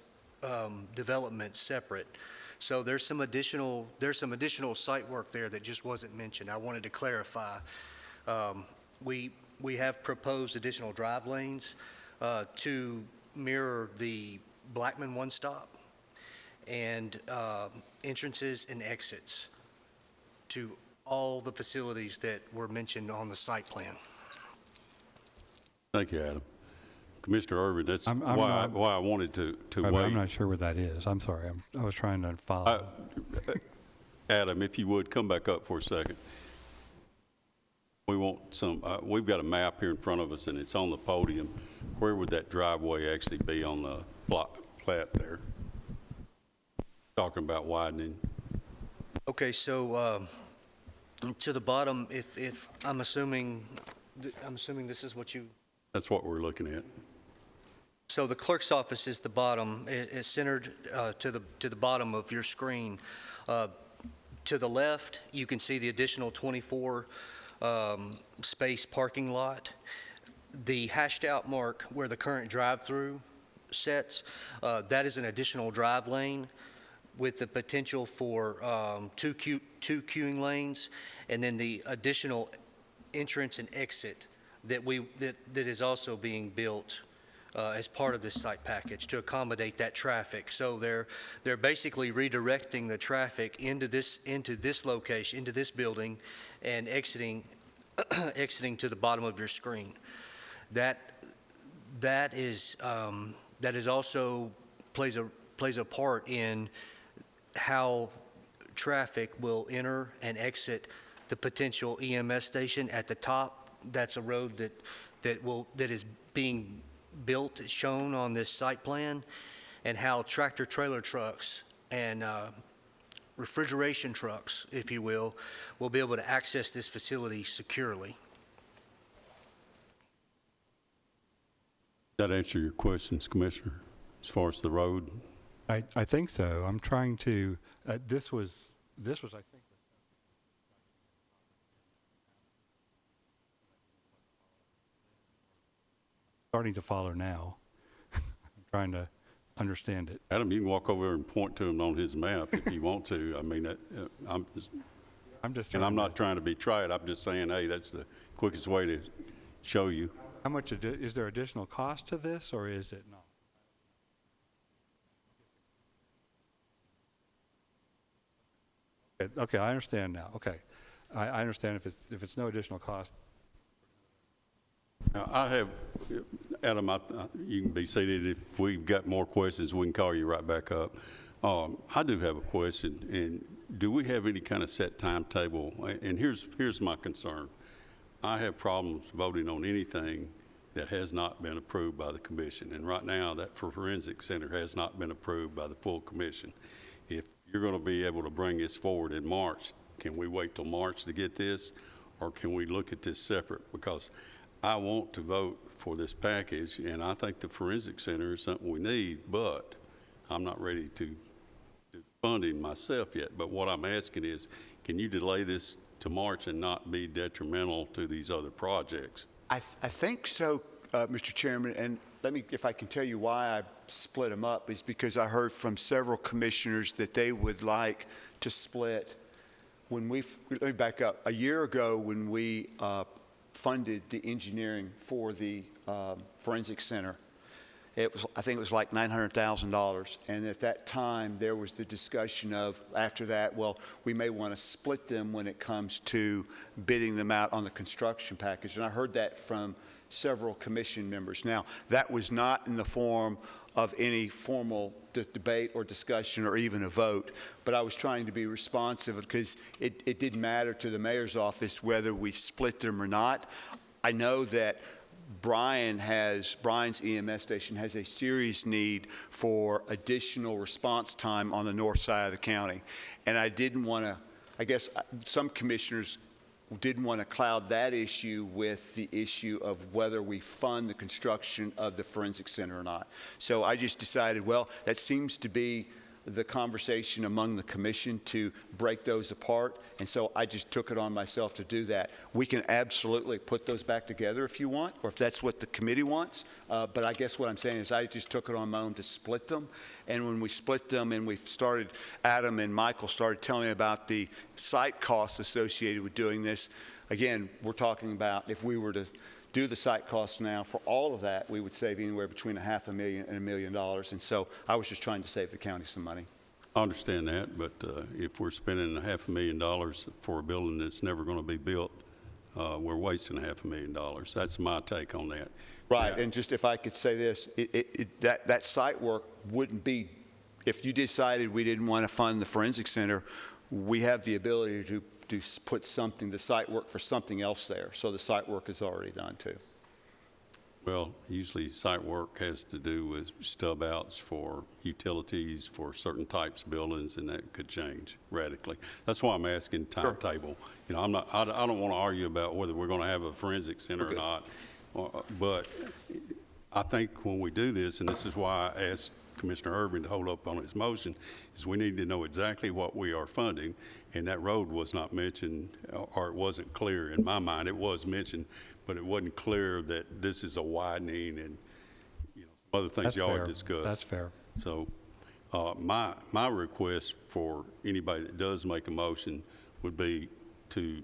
development separate. So there's some additional site work there that just wasn't mentioned. I wanted to clarify. We have proposed additional drive lanes to mirror the Blackman one-stop and entrances and exits to all the facilities that were mentioned on the site plan. Thank you, Adam. Commissioner Irvin, that's why I wanted to wait. I'm not sure where that is. I'm sorry. I was trying to follow. Adam, if you would, come back up for a second. We want some, we've got a map here in front of us, and it's on the podium. Where would that driveway actually be on the plat there? Talking about widening. Okay, so to the bottom, if I'm assuming this is what you. That's what we're looking at. So the clerk's office is the bottom. It's centered to the bottom of your screen. To the left, you can see the additional 24 space parking lot. The hashed out mark where the current drive-through sets, that is an additional drive lane with the potential for two queuing lanes, and then the additional entrance and exit that is also being built as part of this site package to accommodate that traffic. So they're basically redirecting the traffic into this location, into this building, and exiting to the bottom of your screen. that is also plays a part in how traffic will enter and exit the potential EMS station at the top. That's a road that is being built, shown on this site plan, and how tractor trailer trucks and refrigeration trucks, if you will be able to access this facility securely. That answer your questions, Commissioner, as far as the road? I think so. I'm trying to, this was, I think, starting to follow now. I'm trying to understand it. Adam, you can walk over and point to him on his map if you want to. I mean, I'm not trying to be trite. I'm just saying, hey, that's the quickest way to show you. How much, is there additional cost to this, or is it not? Okay, I understand now. Okay. I understand if it's no additional cost. Now, I have, Adam, you can be seated. If we've got more questions, we can call you right back up. I do have a question, and do we have any kind of set timetable? And here's my concern. I have problems voting on anything that has not been approved by the commission. And right now, that forensic center has not been approved by the full commission. If you're going to be able to bring this forward in March, can we wait till March to get this? Or can we look at this separate? Because I want to vote for this package, and I think the forensic center is something we need, but I'm not ready to do funding myself yet. But what I'm asking is, can you delay this to March and not be detrimental to these other projects? I think so, Mr. Chairman, and let me, if I can tell you why I split them up, is because I heard from several commissioners that they would like to split. Let me back up. A year ago, when we funded the engineering for the forensic center, I think it was like $900,000. And at that time, there was the discussion of, after that, well, we may want to split them when it comes to bidding them out on the construction package. And I heard that from several commission members. Now, that was not in the form of any formal debate or discussion or even a vote, but I was trying to be responsive because it didn't matter to the mayor's office whether we split them or not. I know that Brian's EMS station has a serious need for additional response time on the north side of the county. And I didn't want to, I guess some commissioners didn't want to cloud that issue with the issue of whether we fund the construction of the forensic center or not. So I just decided, well, that seems to be the conversation among the commission to break those apart, and so I just took it on myself to do that. We can absolutely put those back together if you want, or if that's what the committee wants, but I guess what I'm saying is I just took it on my own to split them, and when we split them and we started, Adam and Michael started telling me about the site costs associated with doing this. Again, we're talking about if we were to do the site costs now for all of that, we would save anywhere between $500,000 and $1 million. And so I was just trying to save the county some money. I understand that, but if we're spending $500,000 for a building that's never going to be built, we're wasting $500,000. That's my take on that. Right, Yeah. and just if I could say this, that site work wouldn't be, if you decided we didn't want to fund the forensic center, we have the ability to put the site work for something else there. So the site work is already done too. Well, usually site work has to do with stub outs for utilities for certain types of buildings, and that could change radically. That's why I'm asking timetable. You know, I don't want to argue about whether we're going to have a forensic center or not, but I think when we do this, and this is why I asked Commissioner Urban to hold up on his motion, is we need to know exactly what we are funding, and that road was not mentioned, or it wasn't clear in my mind. It was mentioned, but it wasn't clear that this is a widening and some other things y'all had discussed. That's fair. So my request for anybody that does make a motion would be to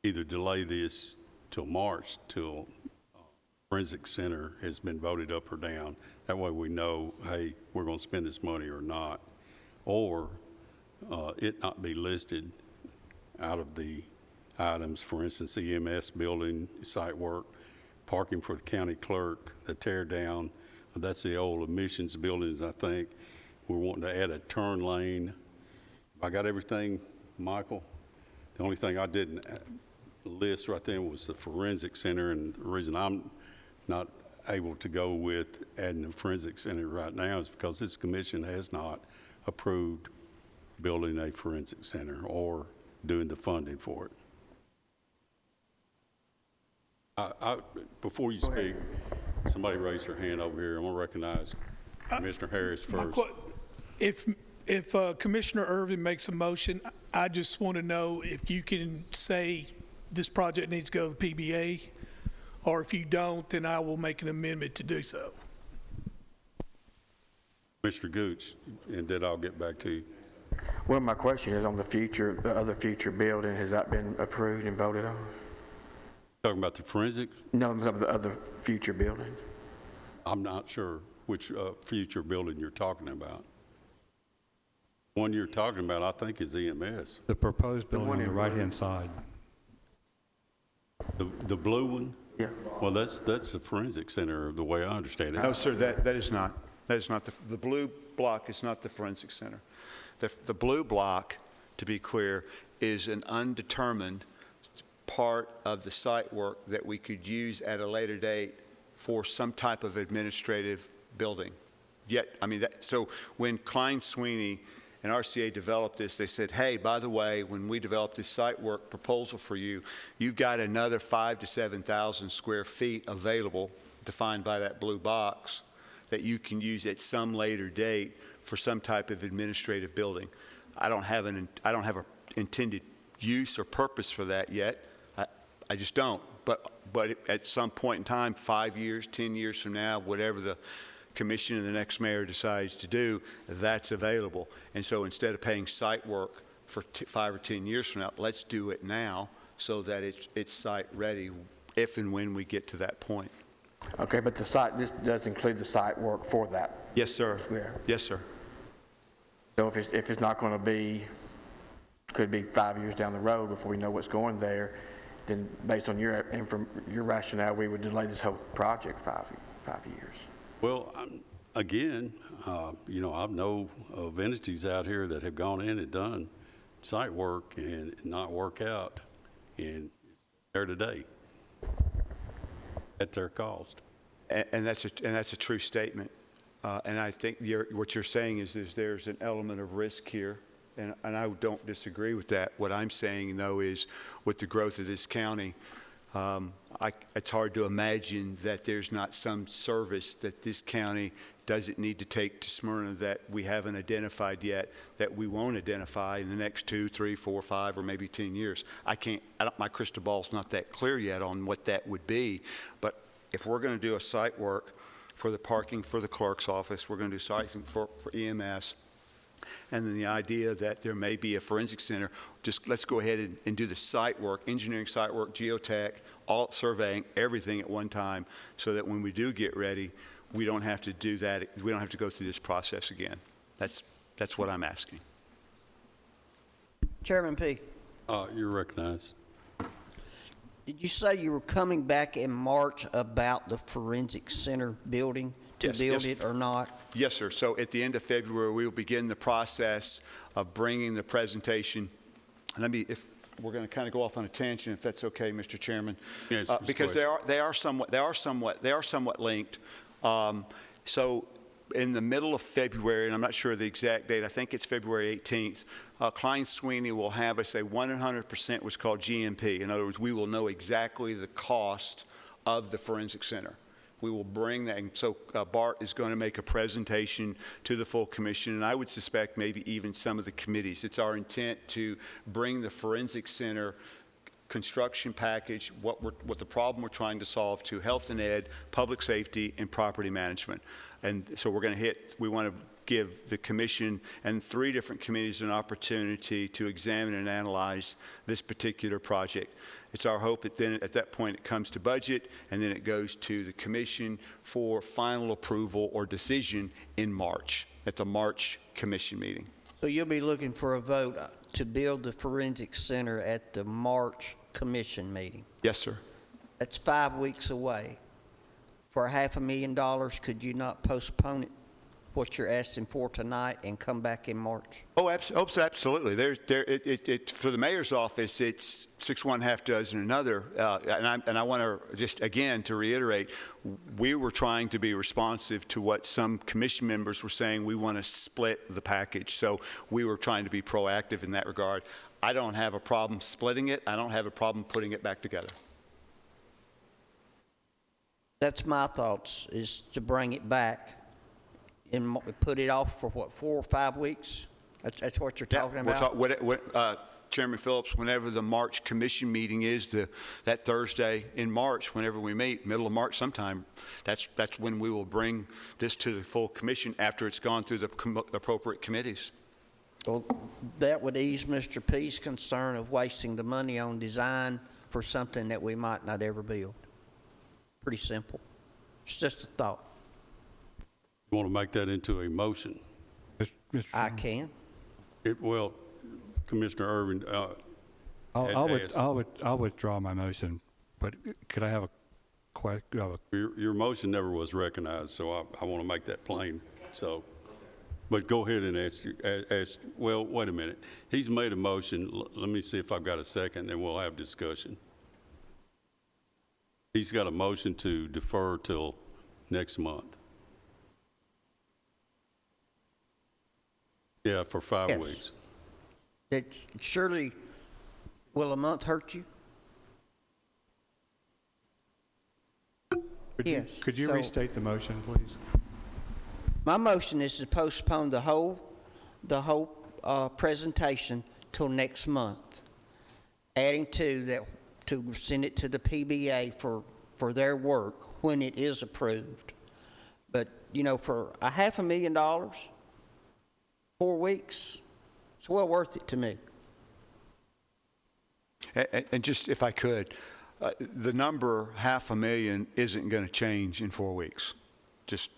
either delay this till March till forensic center has been voted up or down. That way we know, hey, we're going to spend this money or not, or it not be listed out of the items, for instance, EMS building, site work, parking for the county clerk, the tear down. That's the old admissions buildings, I think. We're wanting to add a turn lane. I got everything, Michael. The only thing I didn't list right then was the forensic center, and the reason I'm not able to go with adding the forensic center right now is because this commission has not approved building a forensic center or doing the funding for it. Before you speak, somebody raised their hand over here. I'm going to recognize Commissioner Harris first. If Commissioner Irvin makes a motion, I just want to know if you can say this project needs to go to the PBA, or if you don't, then I will make an amendment to do so. Mr. Gooch, and then I'll get back to you. Well, my question is on the other future building, has that been approved and voted on? Talking about the forensics? No, some of the other future buildings. I'm not sure which future building you're talking about. One you're talking about, I think, is EMS. The proposed building on the right-hand side. The blue one? Yeah. Well, that's the forensic center, the way I understand it. No, sir, that is not. That is not the blue block is not the forensic center. The blue block, to be clear, is an undetermined part of the site work that we could use at a later date for some type of administrative building. Yet, I mean, so when Klein Sweeney and RCA developed this, they said, hey, by the way, when we developed this site work proposal for you, you've got another 5,000 to 7,000 square feet available, defined by that blue box, that you can use at some later date for some type of administrative building. I don't have an intended use or purpose for that yet. I just don't. But at some point in time, 5 years, 10 years from now, whatever the commission and the next mayor decides to do, that's available. And so instead of paying site work for 5 or 10 years from now, let's do it now so that it's site ready if and when we get to that point. Okay, but this does include the site work for that? Yes, sir. Yeah. Yes, sir. So if it's not going to be, could be 5 years down the road before we know what's going there, then based on your rationale, we would delay this whole project 5 years. Well, again, you know, I know of entities out here that have gone in and done site work and not work out, and they're today at their cost. And that's a true statement. And I think what you're saying is there's an element of risk here. And I don't disagree with that. What I'm saying, though, is with the growth of this county, it's hard to imagine that there's not some service that this county doesn't need to take to Smyrna that we haven't identified yet, that we won't identify in the next 2, 3, 4, 5, or maybe 10 years. My crystal ball's not that clear yet on what that would be. But if we're going to do a site work for the parking for the clerk's office, we're going to do site for EMS, and then the idea that there may be a forensic center, just let's go ahead and do the site work, engineering site work, geotech, all surveying, everything at one time, so that when we do get ready, we don't have to do that. We don't have to go through this process again. That's what I'm asking. Chairman P. You're recognized. Did you say you were coming back in March about the forensic center building? To build it or not? Yes, sir. So at the end of February, we will begin the process of bringing the presentation. If we're going to kind of go off on a tangent, if that's okay, Mr. Chairman, yes, because they are somewhat linked. So in the middle of February, and I'm not sure the exact date, I think it's February 18th, Klein Sweeney will have us a 100% what's called GMP. In other words, we will know exactly the cost of the forensic center. We will bring that, and so Bart is going to make a presentation to the full commission, and I would suspect maybe even some of the committees. It's our intent to bring the forensic center construction package, what the problem we're trying to solve, to health and ed, public safety, and property management. And so we want to give the commission and 3 different committees an opportunity to examine and analyze this particular project. It's our hope that then at that point it comes to budget, and then it goes to the commission for final approval or decision in March, at the March commission meeting. So you'll be looking for a vote to build the forensic center at the March commission meeting. Yes, sir. That's 5 weeks away. For $500,000, could you not postpone it, what you're asking for tonight, and come back in March? Oh, absolutely. For the mayor's office, it's 6 one, half dozen another. And I want to just, again, to reiterate, we were trying to be responsive to what some commission members were saying. We want to split the package. So we were trying to be proactive in that regard. I don't have a problem splitting it. I don't have a problem putting it back together. That's my thoughts, is to bring it back and put it off for what, 4 or 5 weeks? That's what you're talking about? Chairman Phillips, whenever the March commission meeting is, that Thursday in March, whenever we meet, middle of March sometime, that's when we will bring this to the full commission after it's gone through the appropriate committees. Well, that would ease Mr. P's concern of wasting the money on design for something that we might not ever build. Pretty simple. It's just a thought. You want to make that into a motion? I can. Well, Commissioner Irvin, I'll withdraw my motion, but could I have a question? Your motion never was recognized, so I want to make that plain. So, but go ahead and ask. Well, wait a minute. He's made a motion. Let me see if I've got a second, and we'll have discussion. He's got a motion to defer till next month. Yeah, for 5 weeks. It surely, will a month hurt you? Could you restate the motion, please? My motion is to postpone the whole presentation till next month. Adding to that, to send it to the PBA for their work when it is approved. But, you know, for $500,000, 4 weeks, it's well worth it to me. And just if I could, the number $500,000 isn't going to change in 4 weeks, just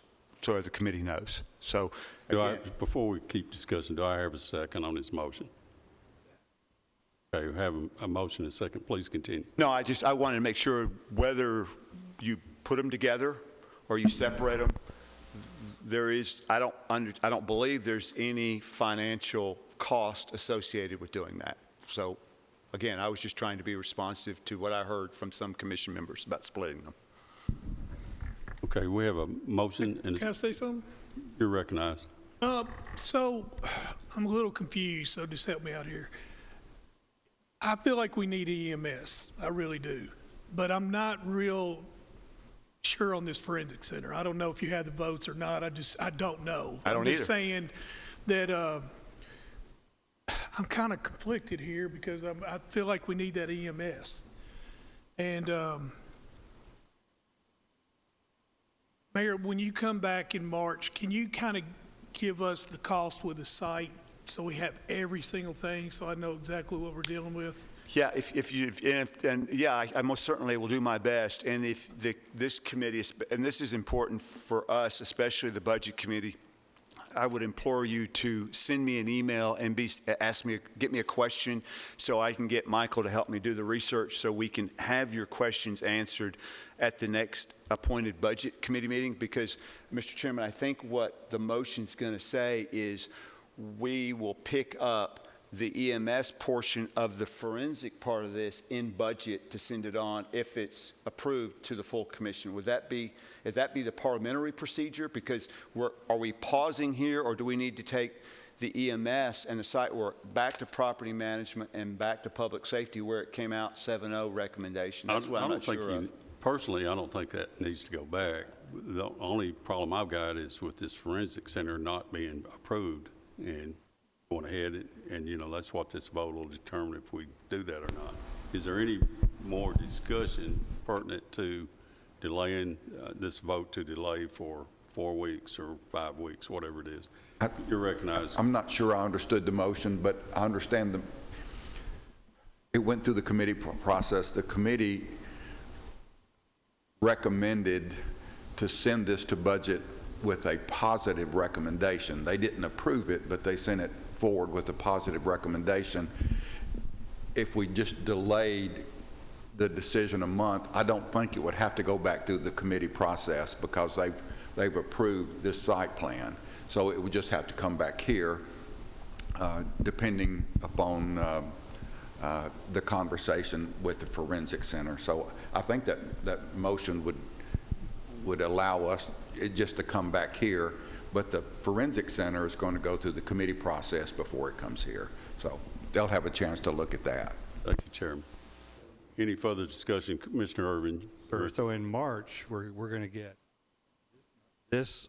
so the committee knows. So, before we keep discussing, do I have a second on this motion? Okay, we have a motion and a second. Please continue. No, I wanted to make sure whether you put them together or you separate them. I don't believe there's any financial cost associated with doing that. So, again, I was just trying to be responsive to what I heard from some commission members about splitting them. Okay, we have a motion. Can I say something? You're recognized. So, I'm a little confused, so just help me out here. I feel like we need EMS. I really do. But I'm not real sure on this forensic center. I don't know if you have the votes or not. I don't know. I don't I'm just either. saying that I'm kind of conflicted here because I feel like we need that EMS. And Mayor, when you come back in March, can you kind of give us the cost with the site so we have every single thing so I know exactly what we're dealing with? Yeah, I most certainly will do my best. And if this committee, and this is important for us, especially the Budget Committee, I would implore you to send me an email and get me a question so I can get Michael to help me do the research so we can have your questions answered at the next appointed Budget Committee meeting. Because, Mr. Chairman, I think what the motion's going to say is we will pick up the EMS portion of the forensic part of this in budget to send it on if it's approved to the full commission. Would that be the parliamentary procedure? Because are we pausing here, or do we need to take the EMS and the site work back to property management and back to public safety where it came out 7-0 recommendation? That's what I'm not sure of. Personally, I don't think that needs to go back. The only problem I've got is with this forensic center not being approved and going ahead, and that's what this vote will determine if we do that or not. Is there any more discussion pertinent to delaying this vote to delay for 4 weeks or 5 weeks, whatever it is? You're recognized. I'm not sure I understood the motion, but I understand it went through the committee process. The committee recommended to send this to budget with a positive recommendation. They didn't approve it, but they sent it forward with a positive recommendation. If we just delayed the decision a month, I don't think it would have to go back through the committee process because they've approved this site plan. So it would just have to come back here, depending upon the conversation with the forensic center. So I think that motion would allow us just to come back here, but the forensic center is going to go through the committee process before it comes here. So they'll have a chance to look at that. Thank you, Chairman. Any further discussion, Commissioner Irvin? So in March, we're going to get this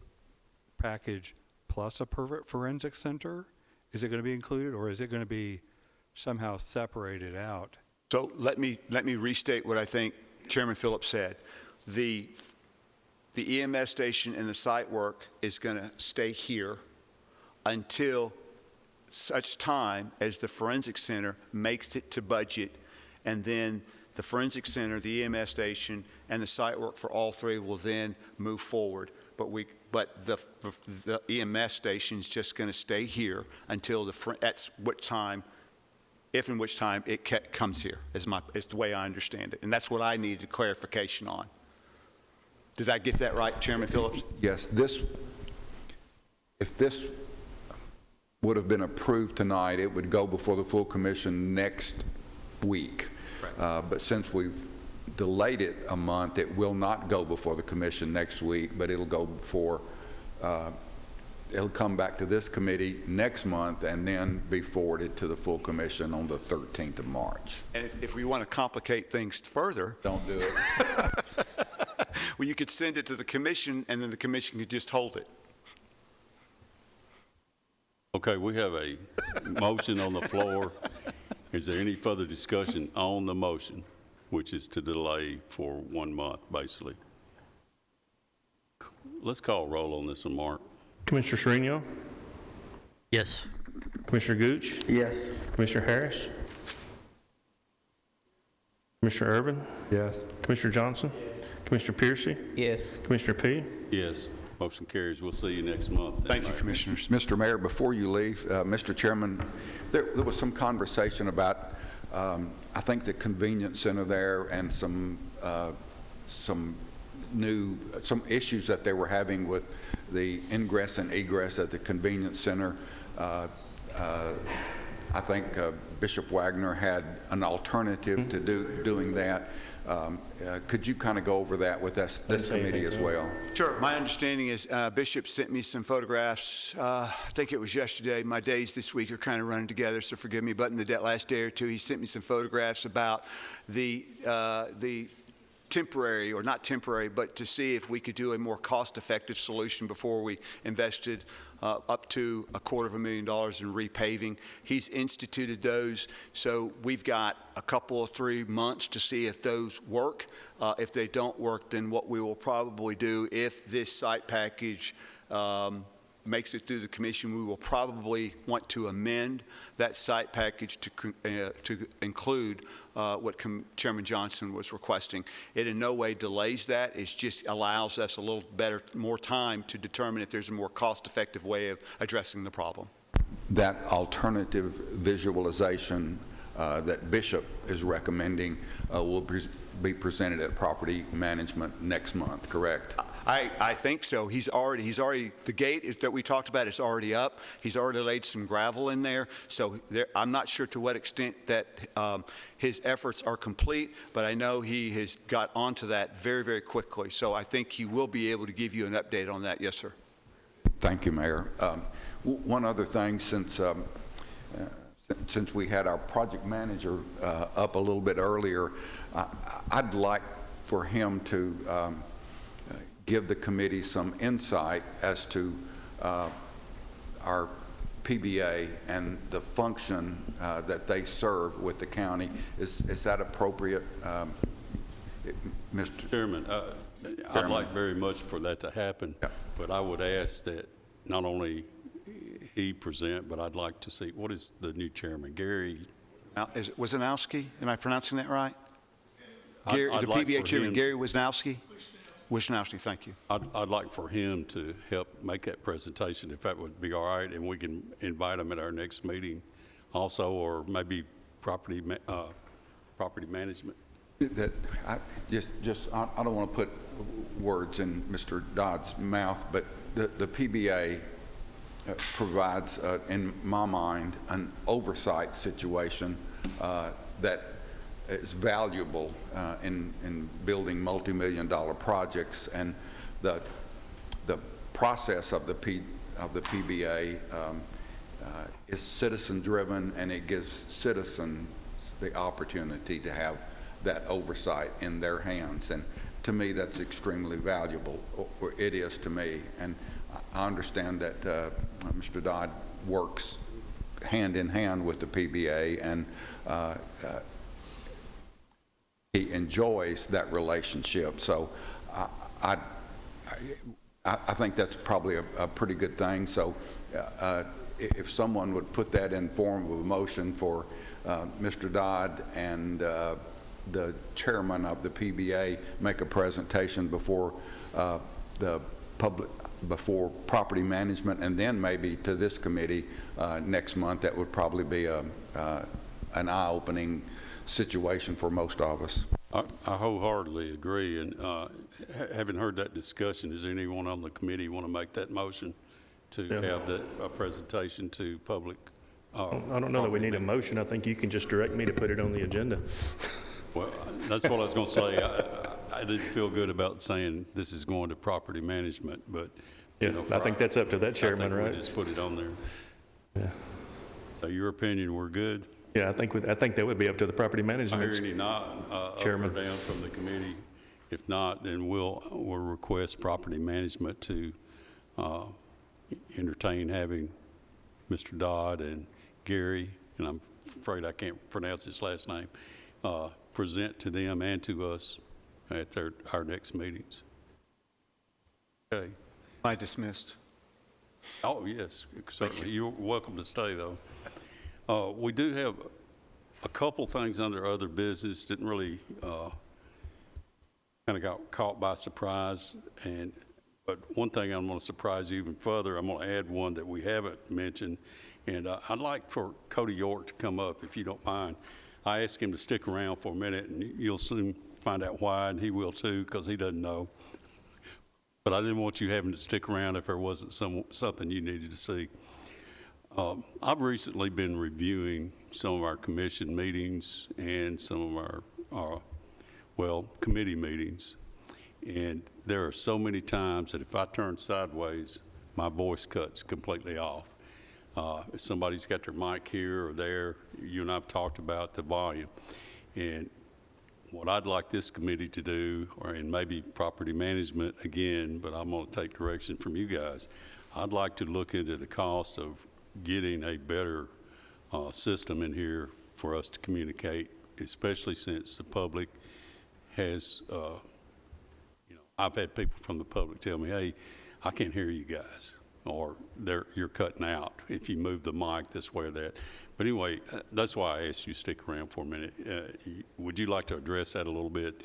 package plus a forensic center. Is it going to be included, or is it going to be somehow separated out? So let me restate what I think Chairman Phillips said. The EMS station and the site work is going to stay here until such time as the forensic center makes it to budget, and then the forensic center, the EMS station, and the site work for all three will then move forward. But the EMS station is just going to stay here until if and which time it comes here, is the way I understand it. And that's what I needed clarification on. Did I get that right, Chairman Phillips? Yes, if this would have been approved tonight, it would go before the full commission next week. Right. But since we've delayed it a month, it will not go before the commission next week, but it'll go before, it'll come back to this committee next month and then be forwarded to the full commission on the 13th of March. And if we want to complicate things further. Don't do it. Well, you could send it to the commission and then the commission could just hold it. Okay, we have a motion on the floor. Is there any further discussion on the motion, which is to delay for 1 month, basically? Let's call roll on this one, Mark. Commissioner Sereno? Yes. Commissioner Gooch? Yes. Commissioner Harris? Commissioner Irvin? Yes. Commissioner Johnson? Commissioner Piercy? Yes. Commissioner P? Yes. Motion carries. We'll see you next month. Thank you, Commissioners. Mr. Mayor, before you leave, Mr. Chairman, there was some conversation about, I think, the convenience center there and some issues that they were having with the ingress and egress at the convenience center. I think Bishop Wagner had an alternative to doing that. Could you kind of go over that with this committee as well? Sure. My understanding is Bishop sent me some photographs. I think it was yesterday. My days this week are kind of running together, so forgive me. But in the last day or two, he sent me some photographs about the temporary, or not temporary, but to see if we could do a more cost-effective solution before we invested up to $250,000 in repaving. He's instituted those, so we've got a couple of 3 months to see if those work. If they don't work, then what we will probably do, if this site package makes it through the commission, we will probably want to amend that site package to include what Chairman Johnson was requesting. It in no way delays that. It just allows us a little more time to determine if there's a more cost-effective way of addressing the problem. That alternative visualization that Bishop is recommending will be presented at Property Management next month, correct? I think so. He's already, the gate that we talked about is already up. He's already laid some gravel in there. So I'm not sure to what extent that his efforts are complete, but I know he has got onto that very, very quickly. So I think he will be able to give you an update on that. Yes, sir. Thank you, Mayor. One other thing, since we had our project manager up a little bit earlier, I'd like for him to give the committee some insight as to our PBA and the function that they serve with the county. Is that appropriate, Mr. Chairman? I'd like very much for that to happen, but I would ask that not only he present, but I'd like to see, what is the new chairman, Gary? Wisnowski? Am I pronouncing that right? Gary, the PBA chairman, Gary Wisnowski? Wisnowski, thank you. I'd like for him to help make that presentation, if that would be all right, and we can invite him at our next meeting also, or maybe property management. That I don't want to put words in Mr. Dodd's mouth, but the PBA provides, in my mind, an oversight situation that is valuable in building multi-million-dollar projects, and the process of the PBA is citizen-driven, and it gives citizens the opportunity to have that oversight in their hands. And to me, that's extremely valuable, or it is to me. And I understand that Mr. Dodd works hand in hand with the PBA, and he enjoys that relationship. So I think that's probably a pretty good thing. So if someone would put that in form of a motion for Mr. Dodd and the chairman of the PBA make a presentation before the public, before property management, and then maybe to this committee next month, that would probably be an eye-opening situation for most of us. I wholeheartedly agree, and having heard that discussion, is there anyone on the committee want to make that motion to have a presentation to public? I don't know that we need a motion. I think you can just direct me to put it on the agenda. Well, that's what I was going to say. I didn't feel good about saying this is going to property management, but I think that's up to that chairman, right? We just put it on there. Yeah. So your opinion, we're good? Yeah, I think that would be up to the property management. I hear any nod chairman. up or down from the committee. If not, then we'll request property management to entertain having Mr. Dodd and Gary, and I'm afraid I can't pronounce his last name, present to them and to us at our next meetings. Okay. Am I dismissed? Oh, yes, certainly. You're welcome to stay, though. We do have a couple things under other business. Didn't really kind of got caught by surprise. But one thing I'm going to surprise you even further, I'm going to add one that we haven't mentioned. And I'd like for Cody York to come up, if you don't mind. I asked him to stick around for a minute, and you'll soon find out why, and he will too, because he doesn't know. But I didn't want you having to stick around if there wasn't something you needed to see. I've recently been reviewing some of our commission meetings and some of our committee meetings. And there are so many times that if I turn sideways, my voice cuts completely off. If somebody's got their mic here or there, you and I have talked about the volume. And what I'd like this committee to do, and maybe property management again, but I'm going to take direction from you guys, I'd like to look into the cost of getting a better system in here for us to communicate, especially since the public has, I've had people from the public tell me, hey, I can't hear you guys, or you're cutting out if you move the mic this way or that. But anyway, that's why I asked you to stick around for a minute. Would you like to address that a little bit?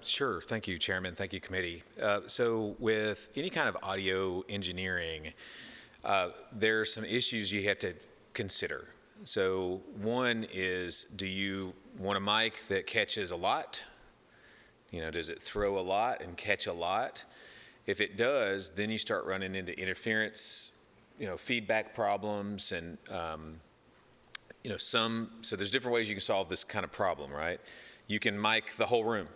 Sure. Thank you, Chairman. Thank you, Committee. So with any kind of audio engineering, there are some issues you have to consider. So one is, do you want a mic that catches a lot? Does it throw a lot and catch a lot? If it does, then you start running into interference, feedback problems, and so there's different ways you can solve this kind of problem, right? You can mic the whole room.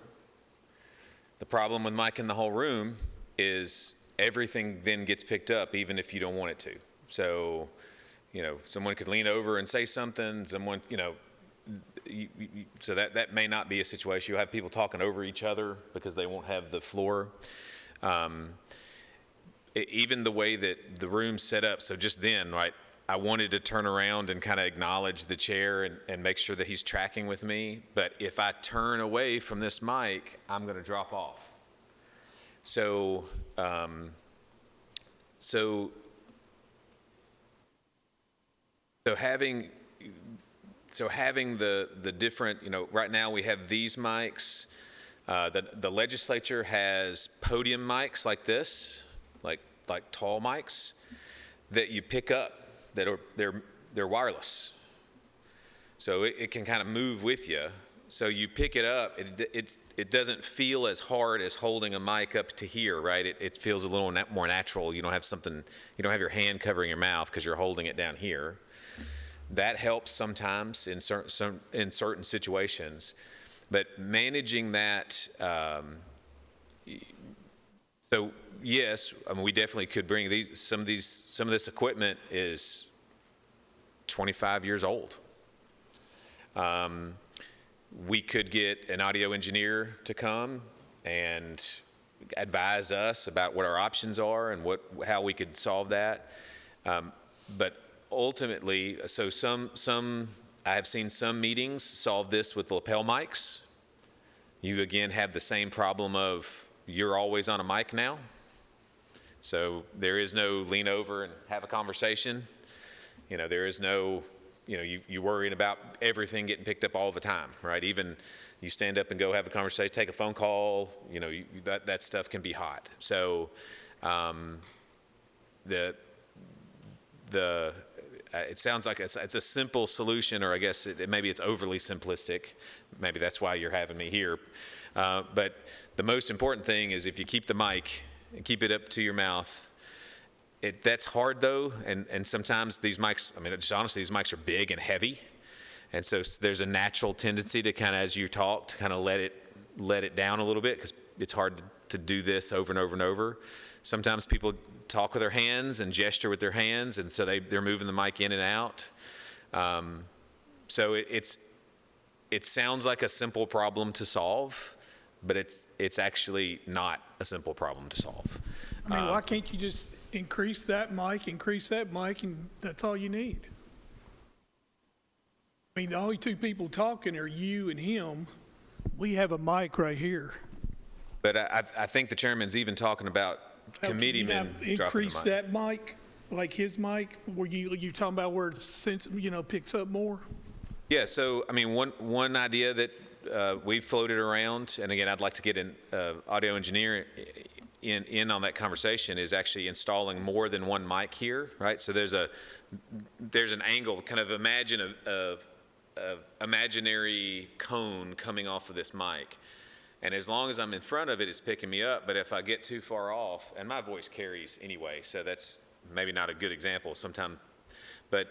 The problem with micing the whole room is everything then gets picked up even if you don't want it to. So, someone could lean over and say something, someone, so that may not be a situation. You'll have people talking over each other because they won't have the floor. Even the way that the room's set up, so just then, right, I wanted to turn around and kind of acknowledge the chair and make sure that he's tracking with me. But if I turn away from this mic, I'm going to drop off. So, having the different, right now we have these mics. The legislature has podium mics like this, like tall mics that you pick up. They're wireless, so it can kind of move with you. So you pick it up, it doesn't feel as hard as holding a mic up to here, right? It feels a little more natural. You don't have your hand covering your mouth because you're holding it down here. That helps sometimes in certain situations, but managing that. So yes, I mean, we definitely could bring some of this equipment is 25 years old. We could get an audio engineer to come and advise us about what our options are and how we could solve that. But ultimately, so I have seen some meetings solve this with lapel mics. You again have the same problem of you're always on a mic now. So there is no lean over and have a conversation. There is no, you worrying about everything getting picked up all the time, right? Even you stand up and go have a conversation, take a phone call, that stuff can be hot. So it sounds like it's a simple solution, or I guess maybe it's overly simplistic. Maybe that's why you're having me here. But the most important thing is if you keep the mic and keep it up to your mouth. That's hard though, and sometimes these mics, I mean, just honestly, these mics are big and heavy, and so there's a natural tendency to kind of, as you talk, to kind of let it down a little bit, because it's hard to do this over and over and over. Sometimes people talk with their hands and gesture with their hands, and so they're moving the mic in and out. So it sounds like a simple problem to solve, but it's actually not a simple problem to solve. I mean, why can't you just increase that mic, and that's all you need? I mean, the only two people talking are you and him. We have a mic right here. But I think the chairman's even talking about committeemen dropping the mic. Increase that mic, like his mic, where you talking about where it picks up more? Yeah, so, I mean, one idea that we've floated around, and again, I'd like to get an audio engineer in on that conversation, is actually installing more than one mic here, right? So there's an angle, kind of imagine a imaginary cone coming off of this mic. And as long as I'm in front of it, it's picking me up. But if I get too far off, and my voice carries anyway, so that's maybe not a good example sometimes. But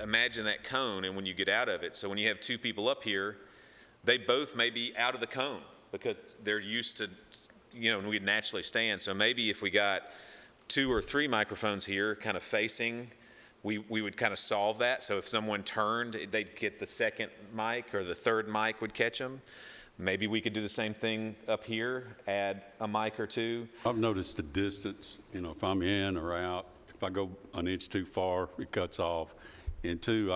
imagine that cone, and when you get out of it, so when you have two people up here, they both may be out of the cone because they're used to, and we'd naturally stand. So maybe if we got 2 or 3 microphones here kind of facing, we would kind of solve that. So if someone turned, they'd get the second mic, or the third mic would catch them. Maybe we could do the same thing up here, add a mic or 2. I've noticed the distance, if I'm in or out, if I go an inch too far, it cuts off. And 2,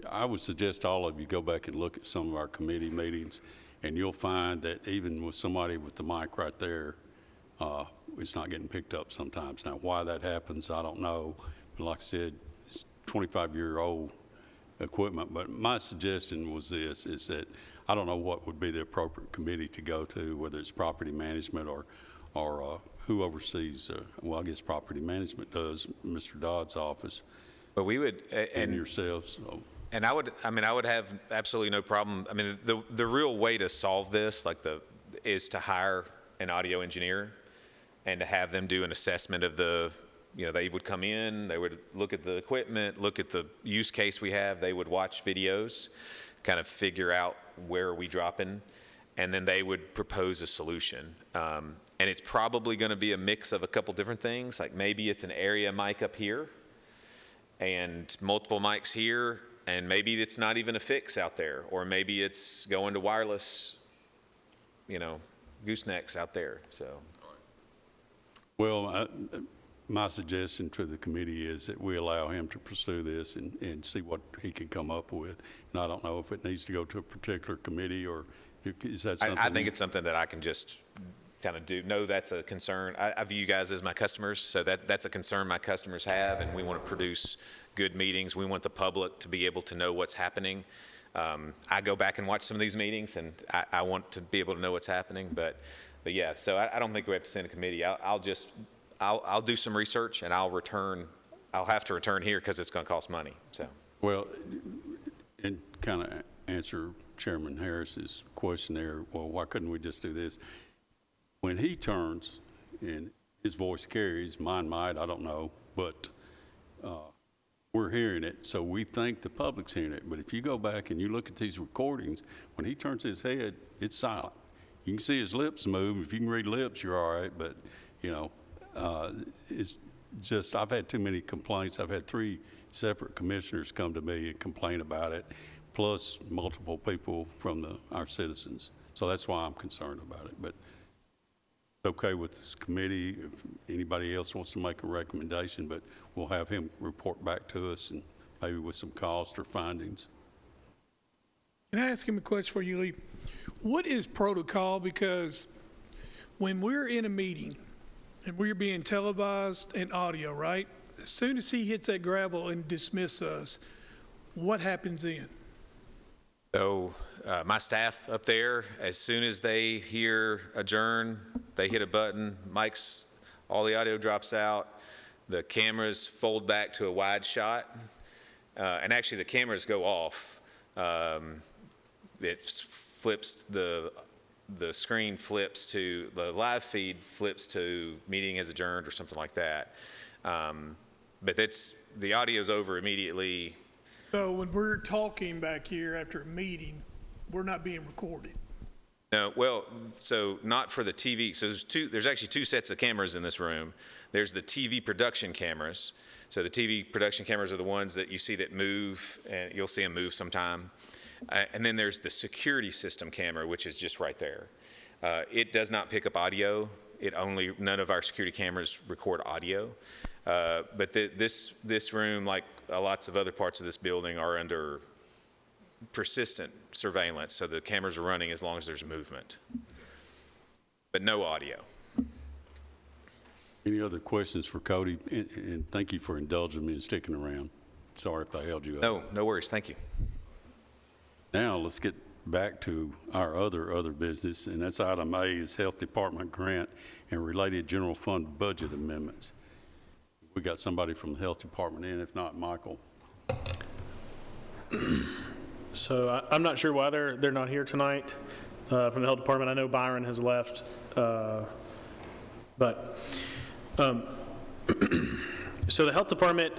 I would suggest all of you go back and look at some of our committee meetings, and you'll find that even with somebody with the mic right there, it's not getting picked up sometimes. Now, why that happens, I don't know. But like I said, it's 25-year-old equipment. But my suggestion was this, is that I don't know what would be the appropriate committee to go to, whether it's property management or who oversees, I guess property management does, Mr. Dodd's office. But we would, and yourselves. So. And I would have absolutely no problem. I mean, the real way to solve this, is to hire an audio engineer and to have them do an assessment of they would come in, they would look at the equipment, look at the use case we have, they would watch videos, kind of figure out where are we dropping, and then they would propose a solution. And it's probably going to be a mix of a couple different things, like maybe it's an area mic up here and multiple mics here, and maybe it's not even a fix out there, or maybe it's going to wireless, goosenecks out there, so. Well, my suggestion to the committee is that we allow him to pursue this and see what he can come up with. And I don't know if it needs to go to a particular committee, or is that something? I think it's something that I can just kind of do. No, that's a concern. I view you guys as my customers, so that's a concern my customers have, and we want to produce good meetings. We want the public to be able to know what's happening. I go back and watch some of these meetings, and I want to be able to know what's happening. But yeah, so I don't think we have to send a committee. I'll do some research, and I'll have to return here because it's going to cost money. So. Well, and kind of answer Chairman Harris's question there. Well, why couldn't we just do this? When he turns and his voice carries, mine might, I don't know, but we're hearing it, so we think the public's hearing it. But if you go back and you look at these recordings, when he turns his head, it's silent. You can see his lips move. If you can read lips, you're all right. But, you know, it's just, I've had too many complaints. I've had 3 separate commissioners come to me and complain about it, plus multiple people from our citizens. So that's why I'm concerned about it. But it's okay with this committee if anybody else wants to make a recommendation, but we'll have him report back to us and maybe with some cost or findings. Can I ask him a question for you, Lee? What is protocol? Because when we're in a meeting and we're being televised and audio, right? As soon as he hits that gravel and dismiss us, what happens then? So my staff up there, as soon as they hear adjourn, they hit a button, mics, all the audio drops out, the cameras fold back to a wide shot, and actually the cameras go off. It flips, the screen flips to, the live feed flips to meeting as adjourned or something like that. But the audio's over immediately. So when we're talking back here after a meeting, we're not being recorded? No, well, so not for the TV. So there's actually 2 sets of cameras in this room. There's the TV production cameras. So the TV production cameras are the ones that you see that move, and you'll see them move sometime. And then there's the security system camera, which is just right there. It does not pick up audio. None of our security cameras record audio. But this room, like lots of other parts of this building, are under persistent surveillance, so the cameras are running as long as there's movement, but no audio. Any other questions for Cody? And thank you for indulging me and sticking around. Sorry if I held you up. No worries. Thank you. Now let's get back to our other business, and that's item A is Health Department grant and related general fund budget amendments. We got somebody from the Health Department in. If not, Michael. So I'm not sure why they're not here tonight from the Health Department. I know Byron has left, but so the Health Department,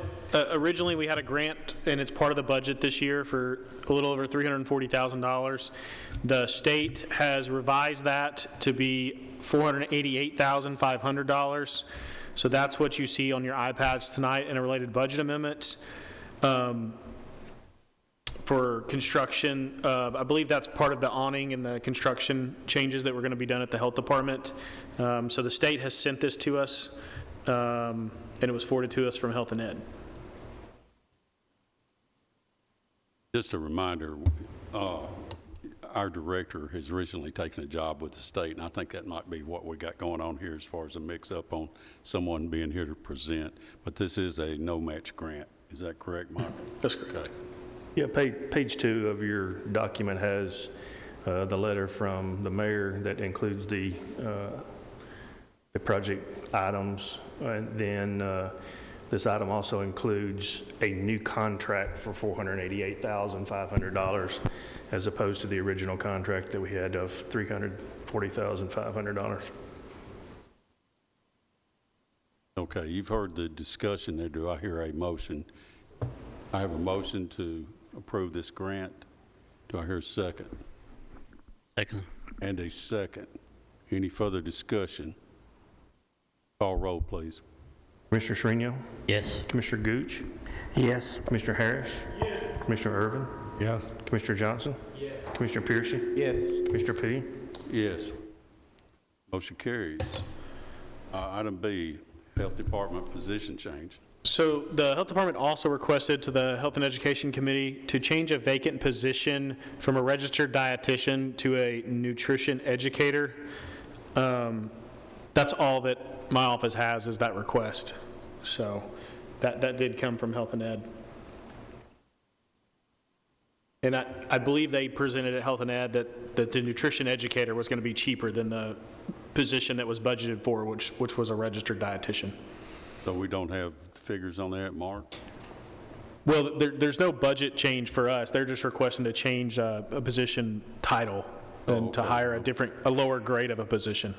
originally we had a grant, and it's part of the budget this year for a little over $340,000. The state has revised that to be $488,500. So that's what you see on your iPads tonight in a related budget amendment. For construction, I believe that's part of the awning and the construction changes that were going to be done at the Health Department. So the state has sent this to us, and it was forwarded to us from Health and Ed. Just a reminder, our director has recently taken a job with the state, and I think that might be what we got going on here as far as a mix-up on someone being here to present. But this is a no-match grant. Is that correct, Michael? That's correct. Okay. Yeah, page 2 of your document has the letter from the mayor that includes the project items. And then this item also includes a new contract for $488,500 as opposed to the original contract that we had of $340,500. Okay, you've heard the discussion there. Do I hear a motion? I have a motion to approve this grant. Do I hear a second? Second. And a second. Any further discussion? Call roll, please. Commissioner Srinial? Yes. Commissioner Gooch? Yes. Commissioner Harris? Yes. Commissioner Irvin? Yes. Commissioner Johnson? Yes. Commissioner Piercy? Yes. Commissioner P? Yes. Motion carries. Item B, Health Department position change. So the Health Department also requested to the Health and Education Committee to change a vacant position from a registered dietitian to a nutrition educator. That's all that my office has is that request. So that did come from Health and Ed. And I believe they presented at Health and Ed that the nutrition educator was going to be cheaper than the position that was budgeted for, which was a registered dietitian. So we don't have figures on that, Mark? Well, there's no budget change for us. They're just requesting to change a position title and to hire a lower grade of a position.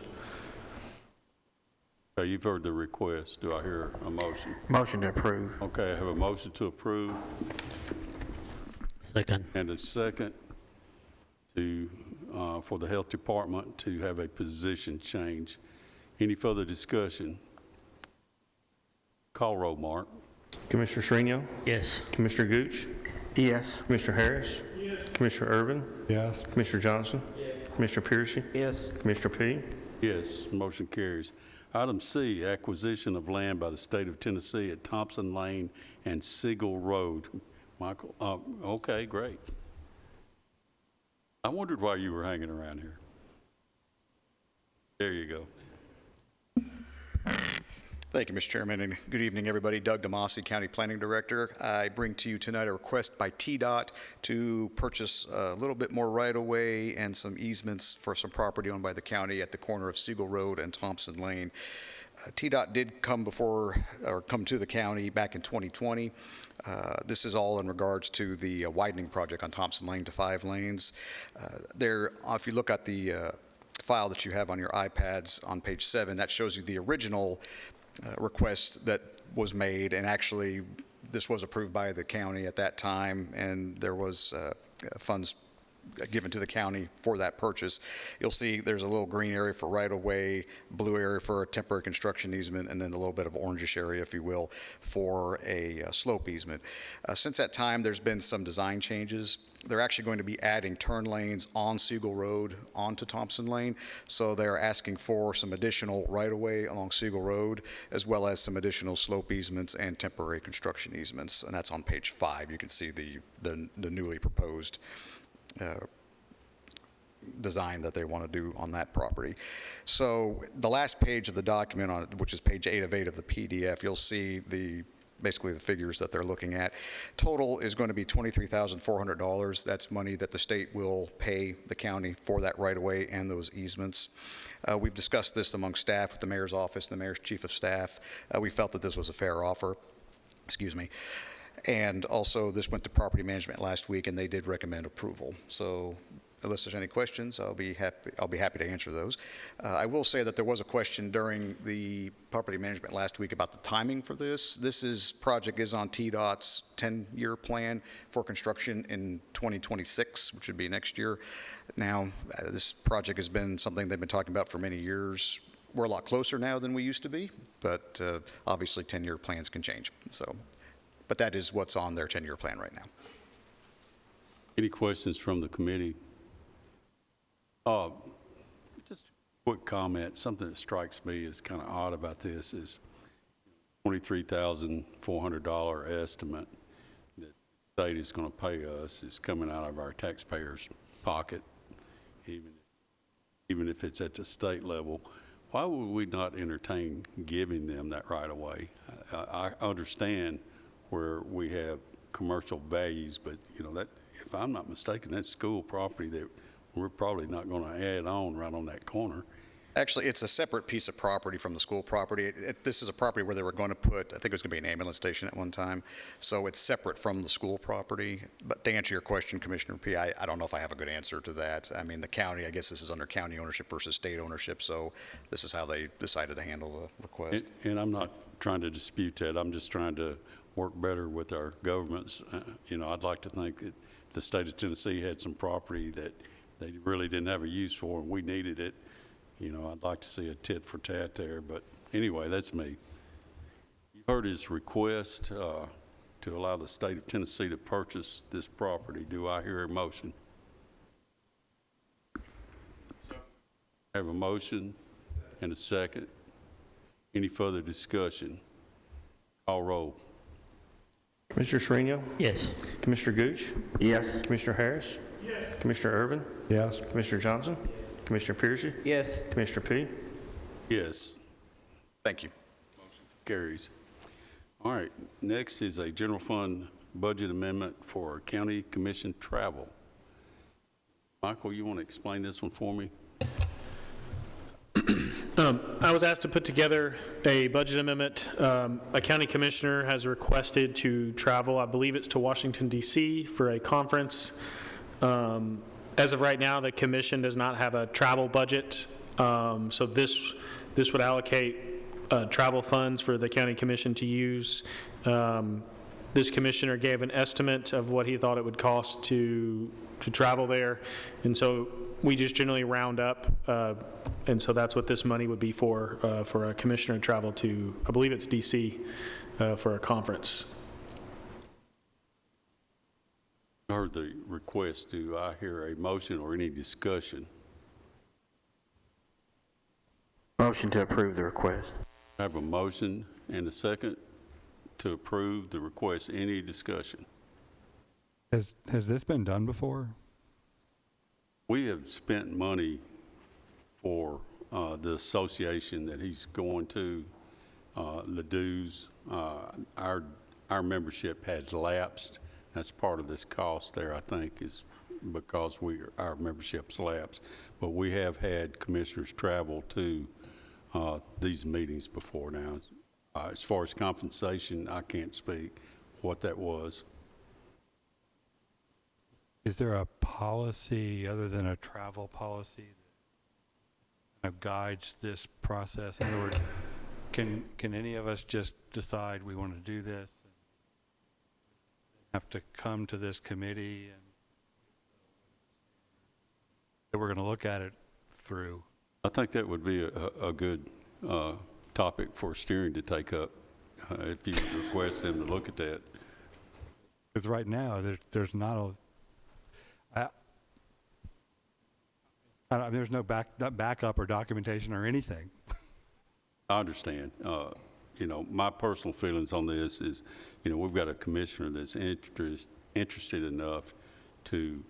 Okay, you've heard the request. Do I hear a motion? Motion to approve. Okay, I have a motion to approve Second. and a second to, for the Health Department to have a position change. Any further discussion? Call roll, Mark. Commissioner Srinial? Yes. Commissioner Gooch? Yes. Commissioner Harris? Yes. Commissioner Irvin? Yes. Commissioner Johnson? Yes. Commissioner Piercy? Yes. Commissioner P? Yes, motion carries. Item C, acquisition of land by the state of Tennessee at Thompson Lane and Siegel Road. Michael, okay, great. I wondered why you were hanging around here. There you go. Thank you, Mr. Chairman, and good evening, everybody. Doug DeMasi, County Planning Director. I bring to you tonight a request by TDOT to purchase a little bit more right-of-way and some easements for some property owned by the county at the corner of Siegel Road and Thompson Lane. TDOT did come to the county back in 2020. This is all in regards to the widening project on Thompson Lane to 5 lanes. If you look at the file that you have on your iPads on page 7, that shows you the original request that was made, and actually this was approved by the county at that time, and there was funds given to the county for that purchase. You'll see there's a little green area for right-of-way, blue area for a temporary construction easement, and then a little bit of orangish area, if you will, for a slope easement. Since that time, there's been some design changes. They're actually going to be adding turn lanes on Siegel Road onto Thompson Lane, so they're asking for some additional right-of-way along Siegel Road, as well as some additional slope easements and temporary construction easements, and that's on page 5. You can see the newly proposed design that they want to do on that property. So the last page of the document, which is page 8 of 8 of the PDF, you'll see basically the figures that they're looking at. Total is going to be $23,400. That's money that the state will pay the county for that right-of-way and those easements. We've discussed this among staff with the mayor's office and the mayor's chief of staff. We felt that this was a fair offer. Excuse me. And also, this went to property management last week, and they did recommend approval. So unless there's any questions, I'll be happy to answer those. I will say that there was a question during the property management last week about the timing for this. This project is on TDOT's 10-year plan for construction in 2026, which would be next year. Now, this project has been something they've been talking about for many years. We're a lot closer now than we used to be, but obviously 10-year plans can change. But that is what's on their 10-year plan right now. Any questions from the committee? Just a quick comment. Something that strikes me as kind of odd about this is $23,400 estimate that the state is going to pay us is coming out of our taxpayers' pocket, even if it's at the state level. Why would we not entertain giving them that right away? I understand where we have commercial values, but that, if I'm not mistaken, that's school property that we're probably not going to add on right on that corner. Actually, it's a separate piece of property from the school property. This is a property where they were going to put, I think it was going to be an ambulance station at one time, so it's separate from the school property. But to answer your question, Commissioner P., I don't know if I have a good answer to that. I mean, the county, I guess this is under county ownership versus state ownership, so this is how they decided to handle the request. And I'm not trying to dispute that. I'm just trying to work better with our governments. I'd like to think that the state of Tennessee had some property that they really didn't have a use for, and we needed it. I'd like to see a tit for tat there, but anyway, that's me. You've heard his request to allow the state of Tennessee to purchase this property. Do I hear a motion? I have a motion and a second. Any further discussion? Call roll. Commissioner Srinial? Yes. Commissioner Gooch? Yes. Commissioner Harris? Yes. Commissioner Irvin? Yes. Commissioner Johnson? Commissioner Piercy? Yes. Commissioner P? Yes. Thank you. Motion carries. All right, next is a general fund budget amendment for county commission travel. Michael, you want to explain this one for me? I was asked to put together a budget amendment. A county commissioner has requested to travel, I believe it's to Washington, D.C. for a conference. As of right now, the commission does not have a travel budget, so this would allocate travel funds for the county commission to use. This commissioner gave an estimate of what he thought it would cost to travel there, and so we just generally round up, and so that's what this money would be for a commissioner to travel to, I believe it's D.C., for a conference. I heard the request. Do I hear a motion or any discussion? Motion to approve the request. I have a motion and a second to approve the request. Any discussion? Has this been done before? We have spent money for the association that he's going to, the dues. Our membership had lapsed. That's part of this cost there, I think, is because our membership's lapsed. But we have had commissioners travel to these meetings before now. As far as compensation, I can't speak what that was. Is there a policy other than a travel policy that kind of guides this process? In other words, can any of us just decide we want to do this and have to come to this committee and that we're going to look at it through? I think that would be a good topic for steering to take up if you request them to look at that. Because right now there's not a there's no backup or documentation or anything. I understand. You know, my personal feelings on this is, you know, we've got a commissioner that's interested enough to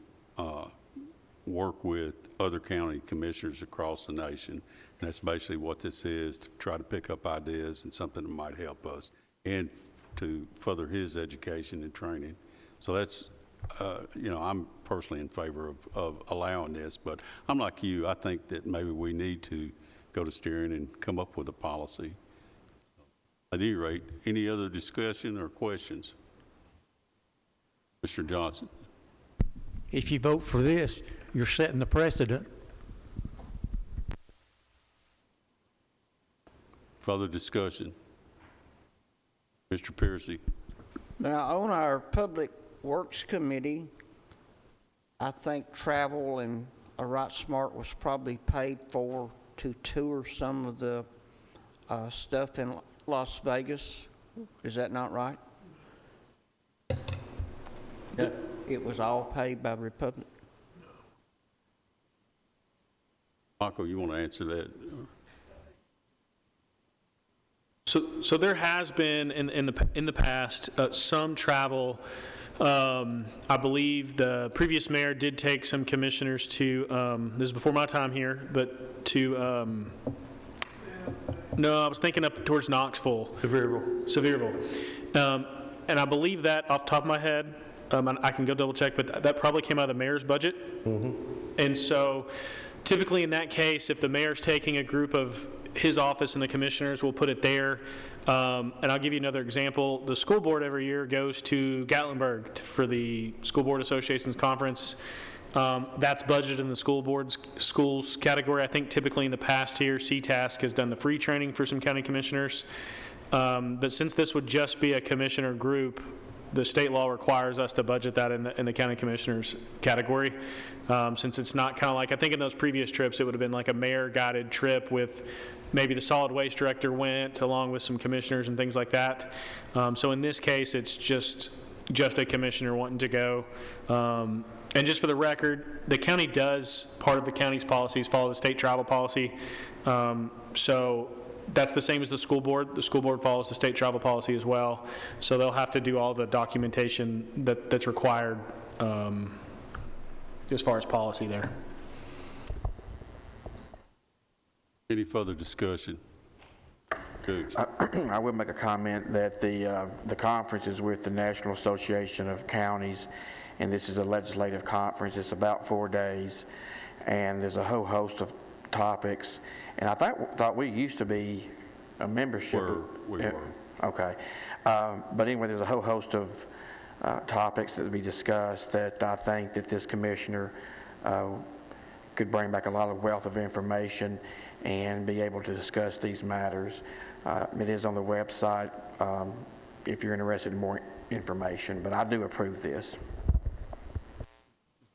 work with other county commissioners across the nation. And that's basically what this is, to try to pick up ideas and something that might help us and to further his education and training. So that's, you know, I'm personally in favor of allowing this, but I'm like you. I think that maybe we need to go to steering and come up with a policy. At any rate, any other discussion or questions? Mr. Johnson. If you vote for this, you're setting the precedent. Further discussion? Mr. Piercy. Now, on our Public Works Committee, I think travel and a Right Smart was probably paid for to tour some of the stuff in Las Vegas. Is that not right? It was all paid by Republic. Michael, you want to answer that? So there has been in the past some travel. I believe the previous mayor did take some commissioners to, this is before my time here, but to, no, I was thinking up towards Knoxville. Sevierville. And I believe that off the top of my head, I can go double check, but that probably came out of the mayor's budget. Mm-hmm. And so typically in that case, if the mayor's taking a group of his office and the commissioners, will put it there. And I'll give you another example. The school board every year goes to Gatlinburg for the School Board Association's conference. That's budgeted in the schools category. I think typically in the past here, CTASC has done the free training for some county commissioners. But since this would just be a commissioner group, the state law requires us to budget that in the county commissioners category. Since it's not kind of like, I think in those previous trips, it would have been like a mayor-guided trip with maybe the solid waste director went along with some commissioners and things like that. So in this case, it's just a commissioner wanting to go. And just for the record, the county does, part of the county's policies follow the state travel policy. So that's the same as the school board. The school board follows the state travel policy as well. So they'll have to do all the documentation that's required as far as policy there. Any further discussion? Good. I would make a comment that the conference is with the National Association of Counties, and this is a legislative conference. It's about 4 days, and there's a whole host of topics, and I thought we used to be a membership. We were. Okay. But anyway, there's a whole host of topics that will be discussed that I think that this commissioner could bring back a lot of wealth of information and be able to discuss these matters. It is on the website if you're interested in more information, but I do approve this.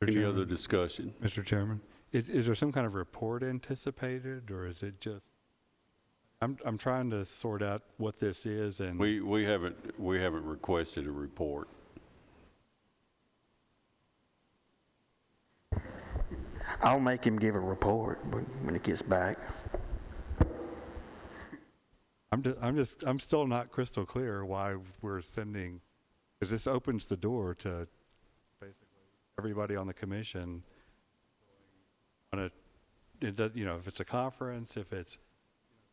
Any other discussion? Mr. Chairman, is there some kind of report anticipated, or is it just, I'm trying to sort out what this is, and We haven't requested a report. I'll make him give a report when it gets back. I'm still not crystal clear why we're sending, because this opens the door to basically everybody on the commission on if it's a conference, if it's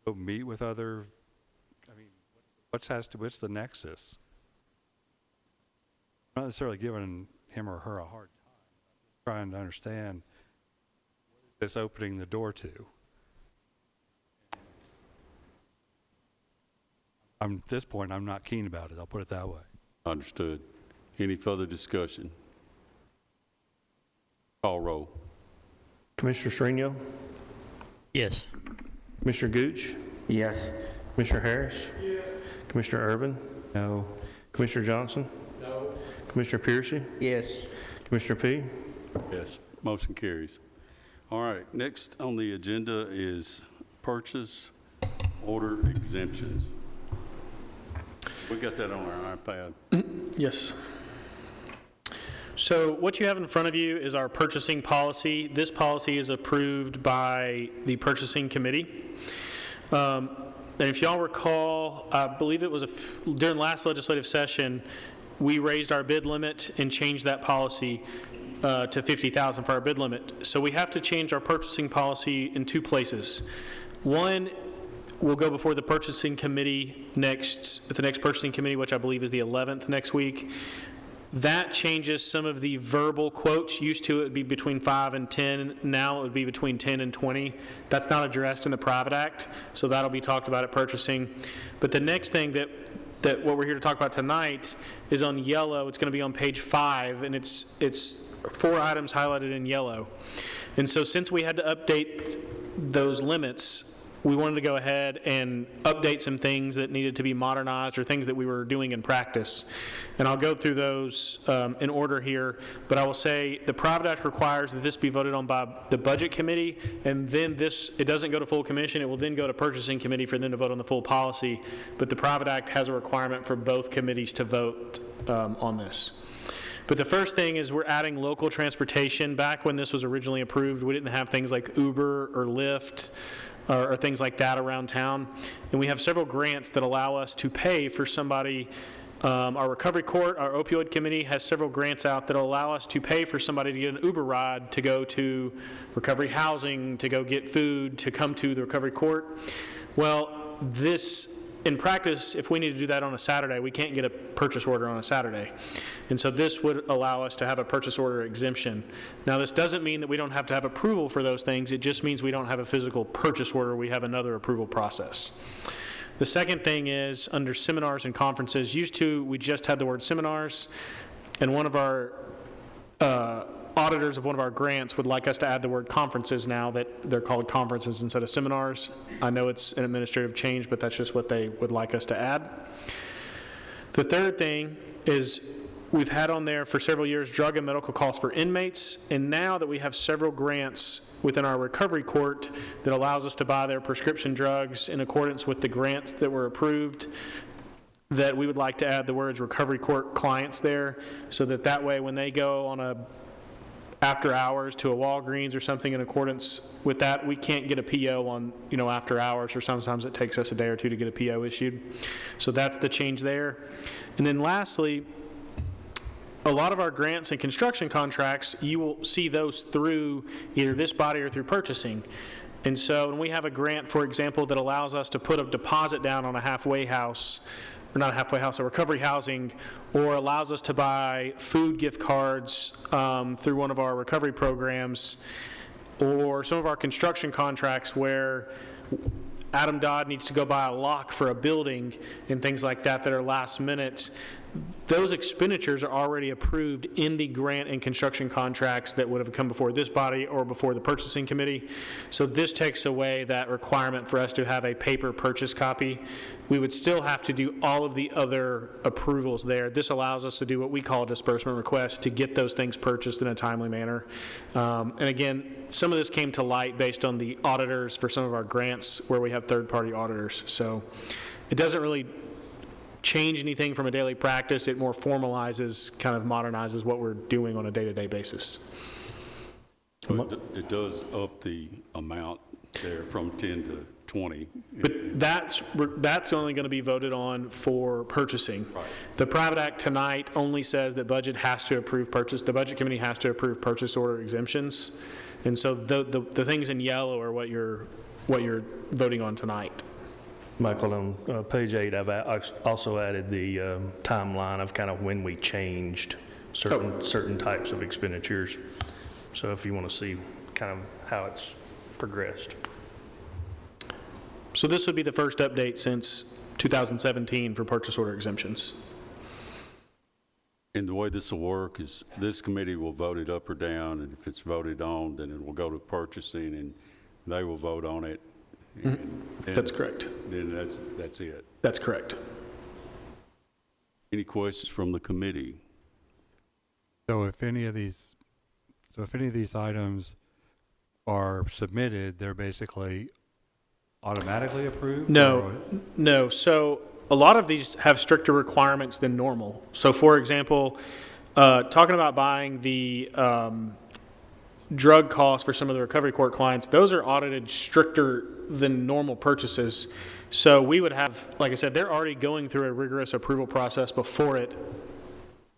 go meet with other, I mean, what's the nexus? I'm not necessarily giving him or her a hard time. I'm just trying to understand what is this opening the door to. At this point, I'm not keen about it. I'll put it that way. Understood. Any further discussion? Call roll. Commissioner Strino? Yes. Commissioner Gooch? Yes. Commissioner Harris? Yes. Commissioner Irvin? No. Commissioner Johnson? No. Commissioner Piercy? Yes. Commissioner P? Yes. Motion carries. All right. Next on the agenda is purchase order exemptions. We got that on our iPad. Yes. So what you have in front of you is our purchasing policy. This policy is approved by the purchasing committee. And if y'all recall, I believe it was during last legislative session, we raised our bid limit and changed that policy to $50,000 for our bid limit. So we have to change our purchasing policy in two places. One, we'll go before the purchasing committee the next purchasing committee, which I believe is the 11th next week. That changes some of the verbal quotes. Used to it would be between 5 and 10. Now it would be between 10 and 20. That's not addressed in the Private Act, so that'll be talked about at purchasing. But the next thing that what we're here to talk about tonight is on yellow. It's going to be on page 5, and it's 4 items highlighted in yellow. And so since we had to update those limits, we wanted to go ahead and update some things that needed to be modernized or things that we were doing in practice. And I'll go through those in order here, but I will say the Private Act requires that this be voted on by the Budget Committee, and then it doesn't go to full commission. It will then go to Purchasing Committee for them to vote on the full policy, but the Private Act has a requirement for both committees to vote on this. But the first thing is we're adding local transportation. Back when this was originally approved, we didn't have things like Uber or Lyft or things like that around town. And we have several grants that allow us to pay for somebody. Our recovery court, our opioid committee has several grants out that allow us to pay for somebody to get an Uber ride to go to recovery housing, to go get food, to come to the recovery court. Well, this, in practice, if we need to do that on a Saturday, we can't get a purchase order on a Saturday. And so this would allow us to have a purchase order exemption. Now, this doesn't mean that we don't have to have approval for those things. It just means we don't have a physical purchase order. We have another approval process. The second thing is under seminars and conferences. We just had the word seminars, and one of our auditors of one of our grants would like us to add the word conferences now, that they're called conferences instead of seminars. I know it's an administrative change, but that's just what they would like us to add. The third thing is we've had on there for several years drug and medical costs for inmates, and now that we have several grants within our recovery court that allows us to buy their prescription drugs in accordance with the grants that were approved, that we would like to add the words recovery court clients there, so that way when they go on a after hours to a Walgreens or something in accordance with that, we can't get a PO on, after hours, or sometimes it takes us a day or two to get a PO issued. So that's the change there. And then lastly, a lot of our grants and construction contracts, you will see those through either this body or through purchasing. And so when we have a grant, for example, that allows us to put a deposit down on a halfway house, or not a halfway house, a recovery housing, or allows us to buy food gift cards through one of our recovery programs, or some of our construction contracts where Adam Dodd needs to go buy a lock for a building and things like that that are last minute, those expenditures are already approved in the grant and construction contracts that would have come before this body or before the purchasing committee. So this takes away that requirement for us to have a paper purchase copy. We would still have to do all of the other approvals there. This allows us to do what we call a disbursement request to get those things purchased in a timely manner. And again, some of this came to light based on the auditors for some of our grants where we have third-party auditors. So it doesn't really change anything from a daily practice. It more formalizes, kind of modernizes what we're doing on a day-to-day basis. But it does up the amount there from 10 to 20. But that's only going to be voted on for purchasing. Right. The Private Act tonight only says that budget has to approve purchase. The Budget Committee has to approve purchase order exemptions. And so the things in yellow are what you're voting on tonight. Michael, on page 8, I've also added the timeline of kind of when we changed certain types of expenditures. So if you want to see kind of how it's progressed. So this would be the first update since 2017 for purchase order exemptions. And the way this will work is this committee will vote it up or down, and if it's voted on, then it will go to purchasing, and they will vote on it. And That's correct. Then that's it. That's correct. Any questions from the committee? So if any of these items are submitted, they're basically automatically approved? No. So a lot of these have stricter requirements than normal. So for example, talking about buying the drug costs for some of the recovery court clients, those are audited stricter than normal purchases. So we would have, like I said, they're already going through a rigorous approval process before it.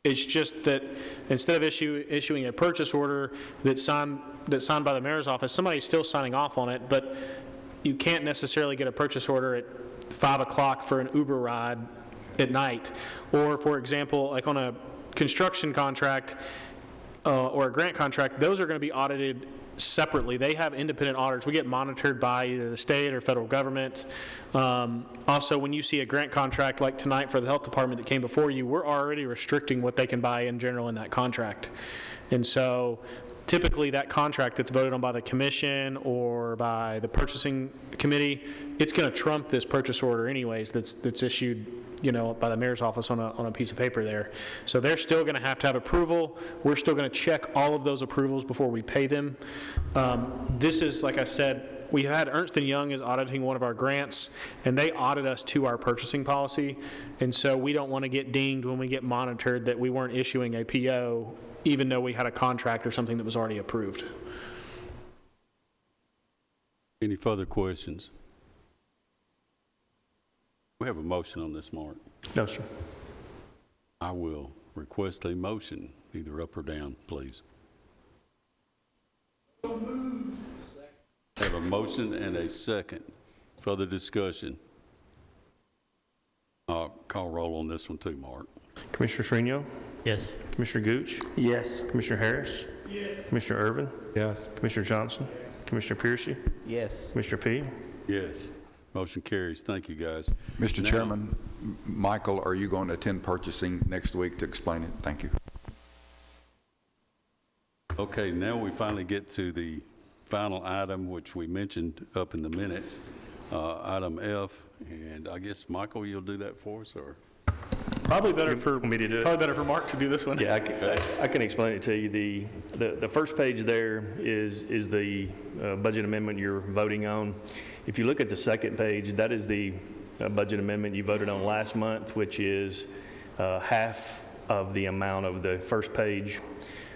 It's just that instead of issuing a purchase order that's signed by the mayor's office, somebody's still signing off on it, but you can't necessarily get a purchase order at 5 o'clock for an Uber ride at night. Or for example, like on a construction contract or a grant contract, those are going to be audited separately. They have independent auditors. We get monitored by either the state or federal government. Also, when you see a grant contract like tonight for the health department that came before you, we're already restricting what they can buy in general in that contract. And so typically that contract that's voted on by the commission or by the purchasing committee, it's going to trump this purchase order anyways that's issued, by the mayor's office on a piece of paper there. So they're still going to have approval. We're still going to check all of those approvals before we pay them. This is, like I said, we had Ernst & Young is auditing one of our grants, and they audit us to our purchasing policy. And so we don't want to get dinged when we get monitored that we weren't issuing a PO, even though we had a contract or something that was already approved. Any further questions? We have a motion on this, Mark. No, sir. I will request a motion, either up or down, please. Have a motion and a second. Further discussion. Call roll on this one too, Mark. Commissioner Srinion? Yes. Commissioner Gooch? Yes. Commissioner Harris? Yes. Commissioner Irvin? Yes. Commissioner Johnson? Commissioner Piercy? Yes. Commissioner P? Yes. Motion carries. Thank you, guys. Mr. Chairman, Michael, are you going to attend purchasing next week to explain it? Thank you. Okay, now we finally get to the final item, which we mentioned up in the minutes, item F. And I guess, Michael, you'll do that for us, or? Probably better for me to do it. Probably better for Mark to do this one. Yeah, I can explain it to you. The first page there is the budget amendment you're voting on. If you look at the second page, that is the budget amendment you voted on last month, which is half of the amount of the first page.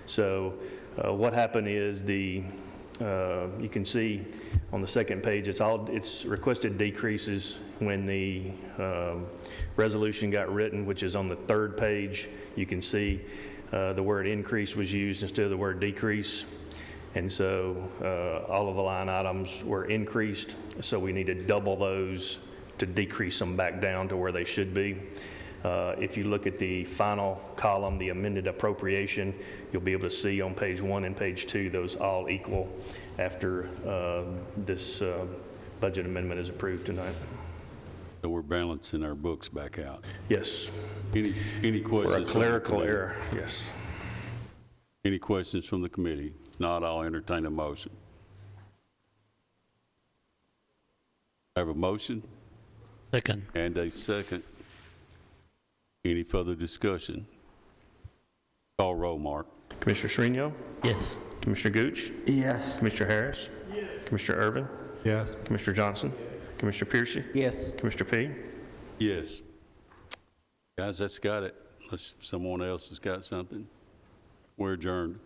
So what happened is you can see on the second page, it's requested decreases when the resolution got written, which is on the third page. You can see the word increase was used instead of the word decrease. And so all of the line items were increased, so we need to double those to decrease them back down to where they should be. If you look at the final column, the amended appropriation, you'll be able to see on page 1 and page 2, those all equal after this budget amendment is approved tonight. So we're balancing our books back out. Yes. Any questions? For a clerical error, yes. Any questions from the committee? Not, I'll entertain a motion. I have a motion. Second. And a second. Any further discussion? Call roll, Mark. Commissioner Srinial? Yes. Commissioner Gooch? Yes. Commissioner Harris? Yes. Commissioner Irvin? Yes. Commissioner Johnson? Commissioner Piercy? Yes. Commissioner P? Yes. Guys, that's got it. Unless someone else has got something. We're adjourned.